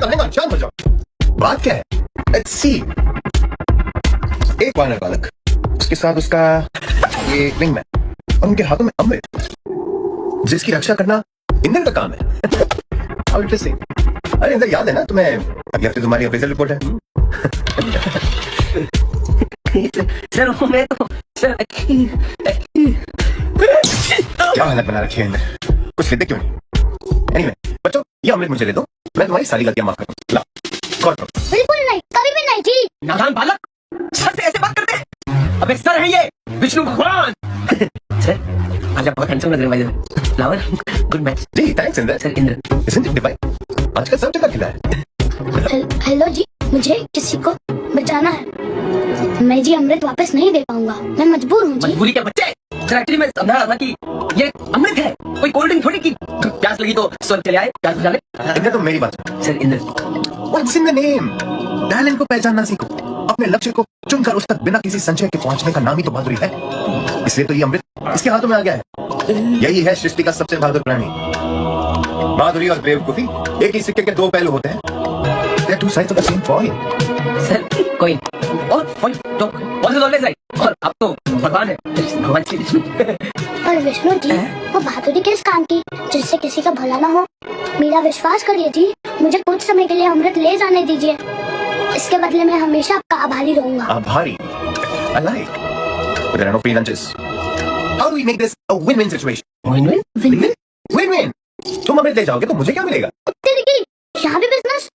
hang on, शांत हो जाओ। बात क्या है? Let's see. एक वानर बालक, उसके साथ उसका ये विंगमैन और उनके हाथों में अमृत, जिसकी रक्षा करना इंद्र का काम है। How interesting. अरे इंद्र, याद है ना तुम्हें अगले हफ्ते तुम्हारी अप्रेजल रिपोर्ट है? सर मैं तो सर क्या हालत बना रखी है इंद्र, कुछ लेते क्यों नहीं? Anyway, बच्चों ये अमृत मुझे दे दो, मैं तुम्हारी सारी गलतियां माफ करूँ। ला, कौन करो? बिल्कुल नहीं, कभी भी नहीं जी। नादान बालक, सर से ऐसे बात करते हैं? अबे सर है ये विष्णु भगवान। सर आज आप बहुत हैंडसम लग रहे हैं भाई। Flower, good match. जी thanks Indra. Sir Indra, Isn't it divine? आजकल सब जगह खिला है। हेलो जी, मुझे किसी को बचाना है। मैं जी अमृत वापस नहीं दे पाऊंगा, मैं मजबूर हूँ जी। मजबूरी के बच्चे। सर एक्चुअली मैं समझा रहा था कि ये अमृत है, कोई कोल्ड ड्रिंक थोड़ी की। प्यास लगी तो स्वर्ग चले आए, प्यास बुझा ले। इंद्र तुम मेरी बात सुनो। Sir Indra, What's in the name? Talent को पहचानना सीखो, अपने लक्ष्य को चुनकर उस तक बिना किसी संशय के पहुंचने का नाम ही तो बहादुरी है। इसलिए तो ये अमृत इसके हाथों में आ गया है। यही है सृष्टि का सबसे बहादुर प्राणी। बहादुरी और बेवकूफी एक ही सिक्के के दो पहलू होते हैं। They are two sides of the same coin. Sir कोई और foehn talk was always right. और आप तो भगवान है, भगवान श्री विष्णु। पर विष्णु जी, वो बहादुरी किस काम की जिससे किसी का भला ना हो? मेरा विश्वास करिए जी, मुझे कुछ समय के लिए अमृत ले जाने दीजिए। इसके बदले में हमेशा आपका आभारी रहूंगा। आभारी? I like. But there are no free lunches. How do we make this a win-win situation? Win-win? Win-win? Win-win. तुम अमृत ले जाओगे तो मुझे क्या मिलेगा? तेरी की, यहाँ भी बिजनेस?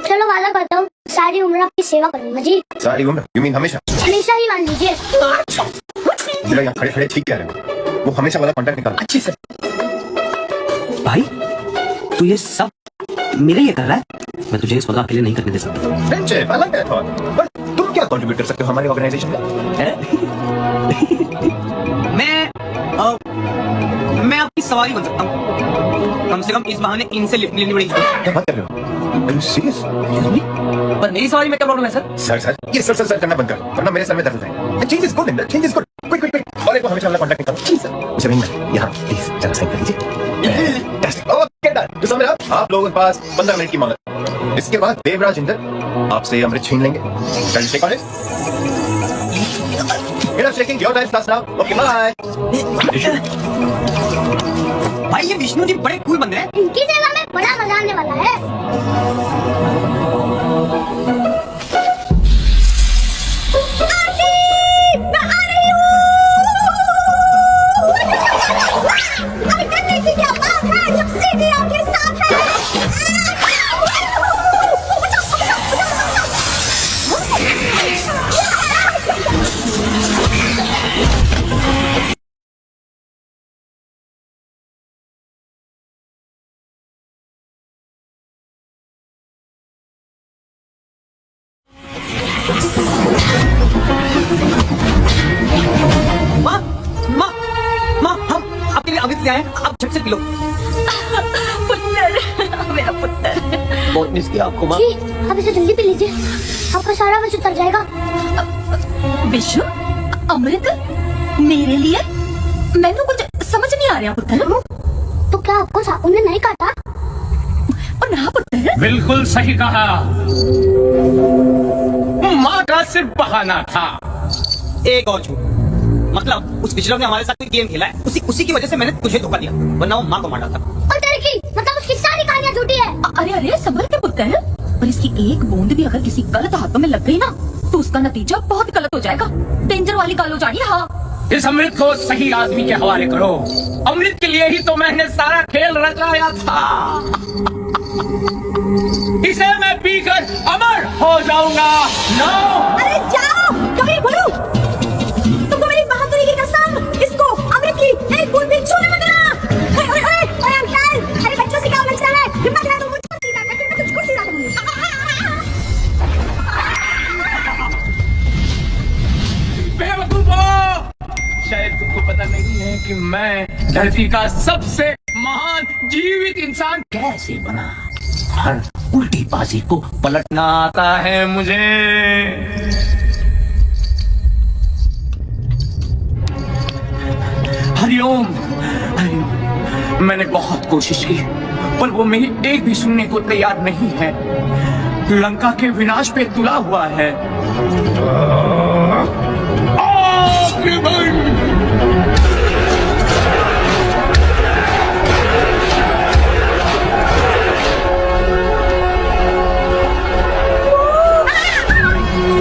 चलो वादा करता हूँ, सारी उम्र आपकी सेवा करूंगा जी। सारी उम्र? You mean हमेशा? हमेशा ही मान लीजिए। जरा यहाँ खड़े खड़े ठीक कह रहे हो, वो हमेशा वाला कॉन्ट्रैक्ट निकाल। अच्छी सर। भाई तू ये सब मेरे लिए कर रहा है, मैं तुझे इस वजह अकेले नहीं करने दे सकता। Friendship, I like that thought. But तुम क्या कंट्रीब्यूट कर सकते हो हमारे ऑर्गेनाइजेशन में? मैं आपकी सवारी बन सकता हूँ। कम से कम इस बहाने इनसे लिफ्ट लेनी पड़ेगी। क्या बात कर रहे हो? Are you serious? पर मेरी सवारी में क्या प्रॉब्लम है सर? सर ये सर करना बंद कर, वरना मेरे सर में दर्द है। Change is good Indra, change is good. Quick और एक को हमेशा वाला कॉन्ट्रैक्ट निकालो। मुझे नहीं, यहाँ प्लीज जरा साइन कर लीजिए। तो मेरा आप लोगों के पास 15 मिनट की मोहलत। इसके बाद देवराज इंदर आपसे अमृत छीन लेंगे। Can you shake on it? Get up shaking, your time starts now. Okay, bye. भाई ये विष्णु जी बड़े कूल बंदे हैं। इनकी सेवा में बड़ा मजा आने वाला है। माँ माँ माँ हम आपके लिए अमृत ले आए हैं, आप झट से पी लो। पुत्र, मेरा पुत्र। बहुत मिस किया आपको माँ। जी, आप इसे जल्दी पी लीजिए, आपका सारा विष उतर जाएगा। विष्णु, अमृत मेरे लिए? मैंने कुछ समझ नहीं आ रहा पुत्र। तो क्या आपको सांपों ने नहीं काटा? और ना पुत्र, बिल्कुल सही कहा। माँ का सिर्फ बहाना था। एक और झूठ, मतलब उस विश्रम ने हमारे साथ कोई गेम खेला है, उसी की वजह से मैंने तुझे धोखा दिया, वरना वो माँ को मार डालता। और तेरे की, मतलब उसकी सारी कहानियाँ झूठी है। अरे अरे संभल के पुत्र, पर इसकी एक बूंद भी अगर किसी गलत हाथों में लग गई ना तो उसका नतीजा बहुत गलत हो जाएगा। डेंजर वाली गाल हो जानी। हाँ, इस अमृत को सही आदमी के हवाले करो। अमृत के लिए ही तो मैंने सारा खेल रचाया था। इसे मैं पीकर अमर हो जाऊंगा। नो, अरे जाओ, कभी बोलो। तुमको मेरी बहादुरी की कसम, इसको अमृत की एक बूंद भी छूने मत देना। ओए अंकल, अरे बच्चों से क्या लगता है? हिम्मत है तो मुझको सीधा कर, मैं तुझको सीधा करूंगी। बेवकूफो, शायद तुमको पता नहीं है कि मैं धरती का सबसे महान जीवित इंसान कैसे बना। हर उल्टी बाजी को पलटना आता है मुझे। हरिओम, हरिओम। मैंने बहुत कोशिश की पर वो मेरी एक भी सुनने को तैयार नहीं है। लंका के विनाश पे तुला हुआ है।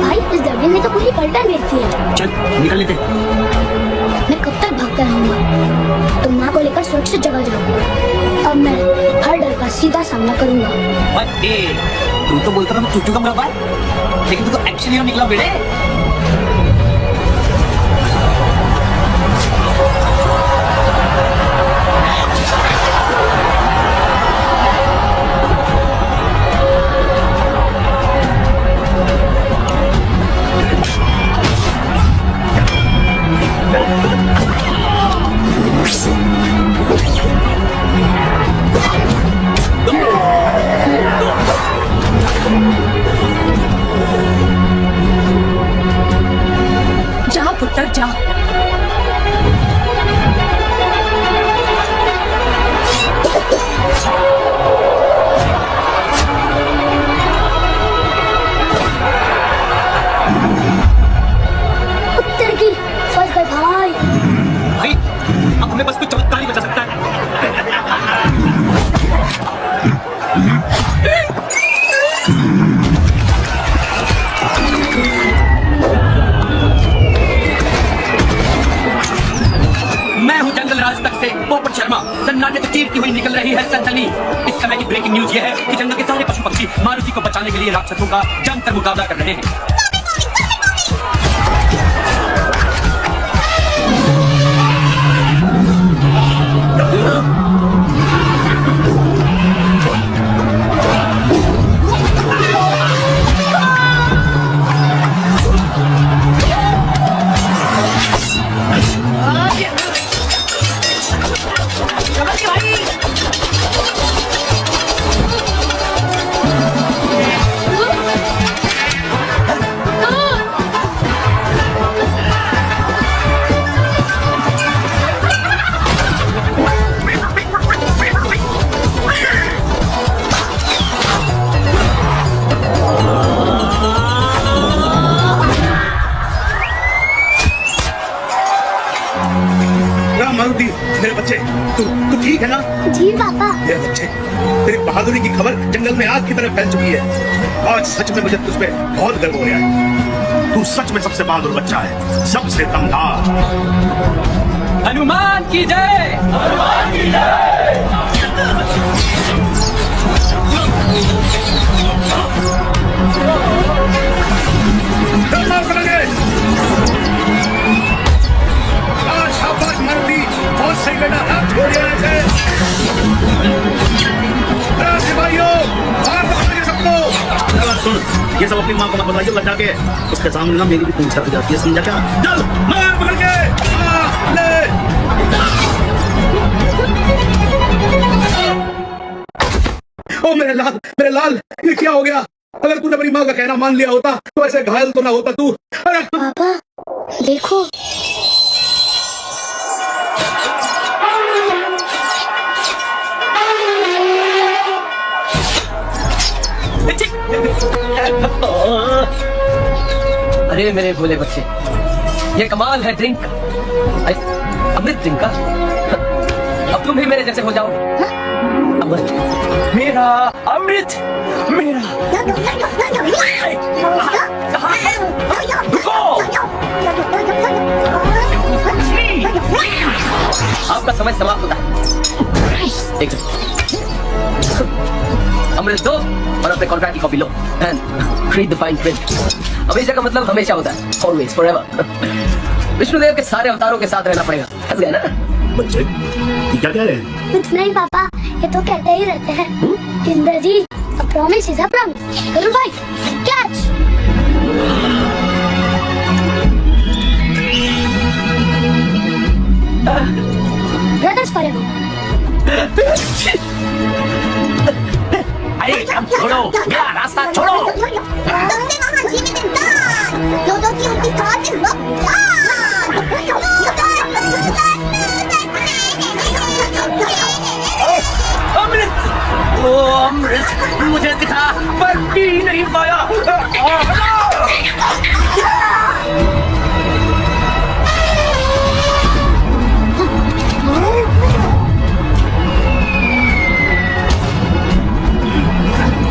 भाई इस दर्जे में तो पूरी पलटन भेजती है। चल निकल लेते। मैं कब तक भागता रहूंगा? तुम माँ को लेकर सुरक्षित जगह जाओ। अब मैं हर डर का सीधा सामना करूंगा। तू तो बोलता था चूचू का मुरब्बा है, लेकिन तू तो एक्शन हीरो निकला बेटे। जा पुत्र जा। उत्तर की फंस गए भाई। भाई अब हमें बस कुछ चमत्कार ही बचा सकता है। मैं हूं जंगल राज तक से पोपट शर्मा। सन्नाटे को चीरती हुई निकल रही है सनसनी। इस समय की ब्रेकिंग न्यूज ये है कि जंगल के सारे पशु पक्षी मारुति को बचाने के लिए राक्षसों का जमकर मुकाबला कर रहे हैं। तू ठीक है ना? जी पापा। ये बच्चे, तेरी बहादुरी की खबर जंगल में आग की तरह फैल चुकी है। आज सच में मुझे तुझ पे बहुत गर्व हो रहा है। तू सच में सबसे बहादुर बच्चा है, सबसे दमदार। हनुमान की जय। हनुमान की जय। शाबाश मारुति, बहुत सही बेटा, हाथ छोड़िए ऐसे। सिपाहियों, मार दो सबको। सुन, ये सब अपनी माँ को मत बताइए, लगा के उसके सामने ना मेरी भी पूंछ रख जाती है, समझा क्या? चल मार पकड़ के, ले। ओ मेरे लाल, ये क्या हो गया? अगर तूने अपनी माँ का कहना मान लिया होता तो ऐसे घायल तो ना होता तू। अरे पापा देखो, अरे मेरे भोले बच्चे, ये कमाल है ड्रिंक, अमृत ड्रिंक का। अब तुम भी मेरे जैसे हो जाओ। अमृत, मेरा अमृत, मेरा। आपका समय समाप्त होता है। एक अमृत दो और अपने कॉन्ट्रैक्ट की copy low and read the fine print. हमेशा का मतलब हमेशा होता है, ऑलवेज, फॉरएवर। विष्णुदेव के सारे अवतारों के साथ रहना पड़ेगा, समझ गए ना? बच्चे ये क्या कह रहे हैं? कुछ नहीं पापा, ये तो कहते ही रहते हैं। इंद्र जी, a promise is a promise। करो भाई, कैच। Brothers forever. अरे अब छोड़ो, मेरा रास्ता छोड़ो। सबसे महान जीवित इंसान, लोगों की उनकी खातिर अमृत, ओ अमृत मुझे दिखा पर पी नहीं पाया।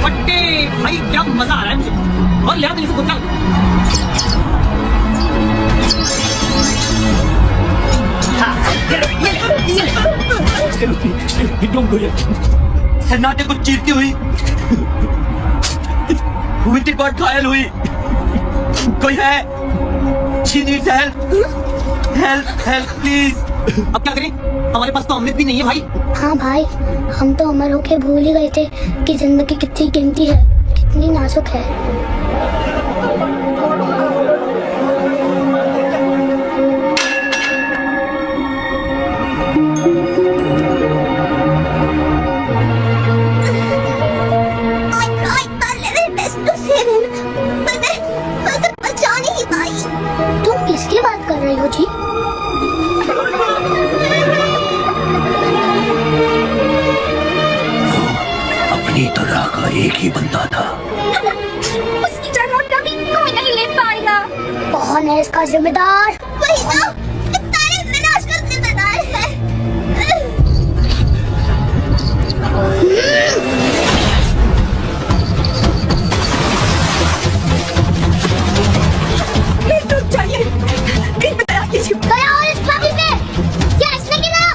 फट्टे भाई, क्या मजा आ रहा है मुझे। और ले आओ तो कुत्ता। सन्नाटे को चीरती हुई विंटर बर्ड घायल हुई। कोई है? She needs help, help please। अब क्या करें? हमारे पास तो अमृत भी नहीं है भाई। हाँ भाई, हम तो अमर होके भूल ही गए थे कि जिंदगी कितनी कीमती है, कितनी नाजुक है। तुम किसकी बात कर रही हो जी? अपनी तरह का एक ही बंदा था। उसकी जगह कभी कोई नहीं ले पाएगा। कौन है इसका जिम्मेदार? वही तो, इस सारे विनाश का जिम्मेदार है। गया और इस पापी पे, क्या इसने गिरा?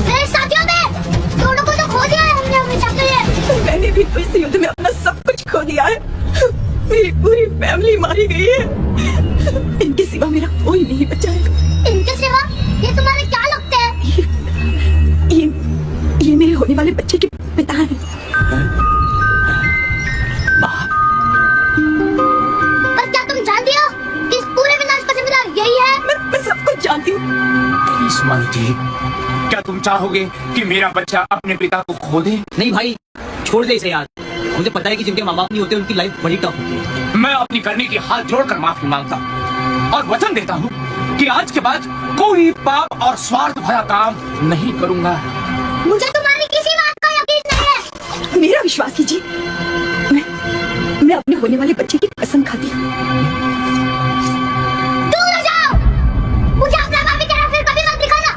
मेरे साथियों पे, दोनों को तो खो दिया है हमने हमेशा के लिए। मैंने भी तो इस युद्ध में अपना सब कुछ खो दिया है। मेरी पूरी फैमिली मारी गई है। इनके सिवा मेरा कोई नहीं बचा है। इनके सिवा? ये तुम्हारे क्या लगते हैं? ये मेरे होने वाले बच्चे के पिता हैं। पर क्या तुम जानती हो कि इस पूरे विनाश का जिम्मेदार यही है? मैं सब कुछ जानती हूँ। प्लीज मालती, क्या तुम चाहोगे कि मेरा बच्चा अपने पिता को खो दे? नहीं भाई, छोड़ दे इसे यार। मुझे पता है कि जिनके माँ बाप नहीं होते उनकी लाइफ बड़ी टफ होती है। मैं अपनी करने की हाथ जोड़कर माफी मांगता हूँ और वचन देता हूँ कि आज के बाद कोई पाप और स्वार्थ भरा काम नहीं करूँगा। मुझे तुम्हारी किसी बात का यकीन नहीं है। मेरा विश्वास कीजिए, मैं अपने होने वाले बच्चे की कसम खाती हूँ। दूर हो जाओ, मुझे अपना पापी चेहरा फिर कभी मत दिखाना।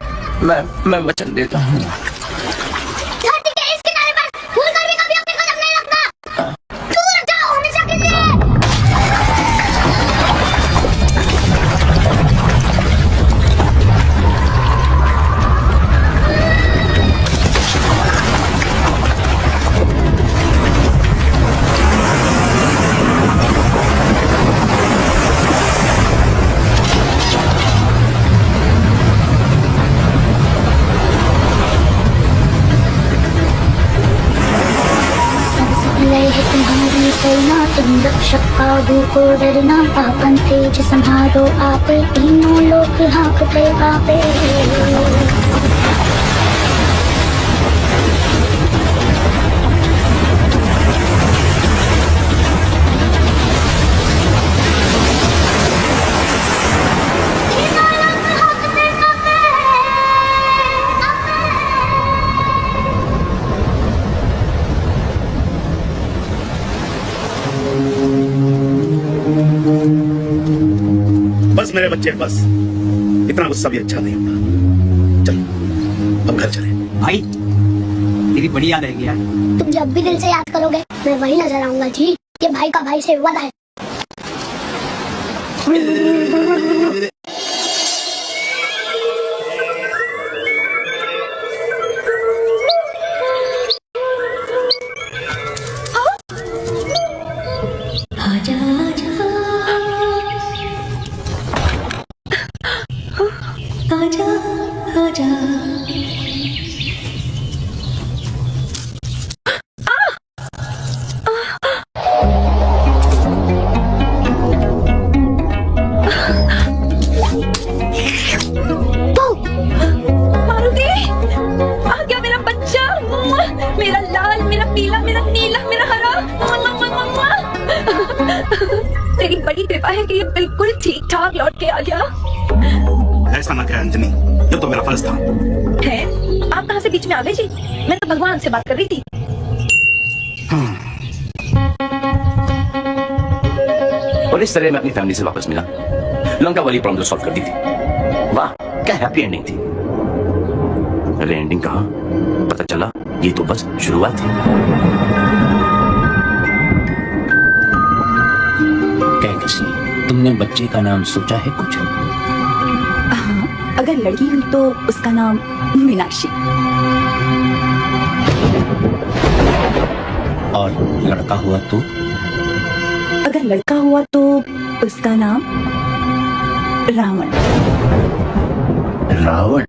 मैं वचन देता हूँ। धरती के इस किनारे पर भूल कर भी कभी अपने कदम नहीं रखना। दूर जाओ हमेशा के लिए। है तुम्हारी सेना, तुम रक्षक काबू को डरना, पापन तेज संहारो आप, तीनों लोग हाँकते कांपे। बस मेरे बच्चे बस, इतना गुस्सा भी अच्छा नहीं होता। चलो अब घर चले। भाई तेरी बड़ी याद रहेगी यार। तुम जब भी दिल से याद करोगे मैं वही नजर आऊंगा जी। ये भाई का भाई से वादा है। आजा आजा आजा आजा। मारुति, आ गया मेरा बच्चा, मेरा लाल, मेरा पीला, मेरा नीला, मेरा हरा। तेरी बड़ी कृपा है कि ये बिल्कुल ठीक ठाक लौट के आ गया। ऐसा ना कह अंजनी, ये तो मेरा फर्ज था। है? आप कहाँ से बीच में आ गए जी? मैं तो भगवान से बात कर रही थी। और इस तरह मैं अपनी फैमिली से वापस मिला, लंका वाली प्रॉब्लम सॉल्व कर दी थी। वाह क्या हैप्पी एंडिंग थी। अरे एंडिंग कहाँ, पता चला ये तो बस शुरुआत थी। क्या किसी तुमने बच्चे का नाम सोचा है कुछ? हाँ, अगर लड़की हुई तो उसका नाम मीनाक्षी, और लड़का हुआ तो? अगर लड़का हुआ तो उसका नाम रावण। रावण?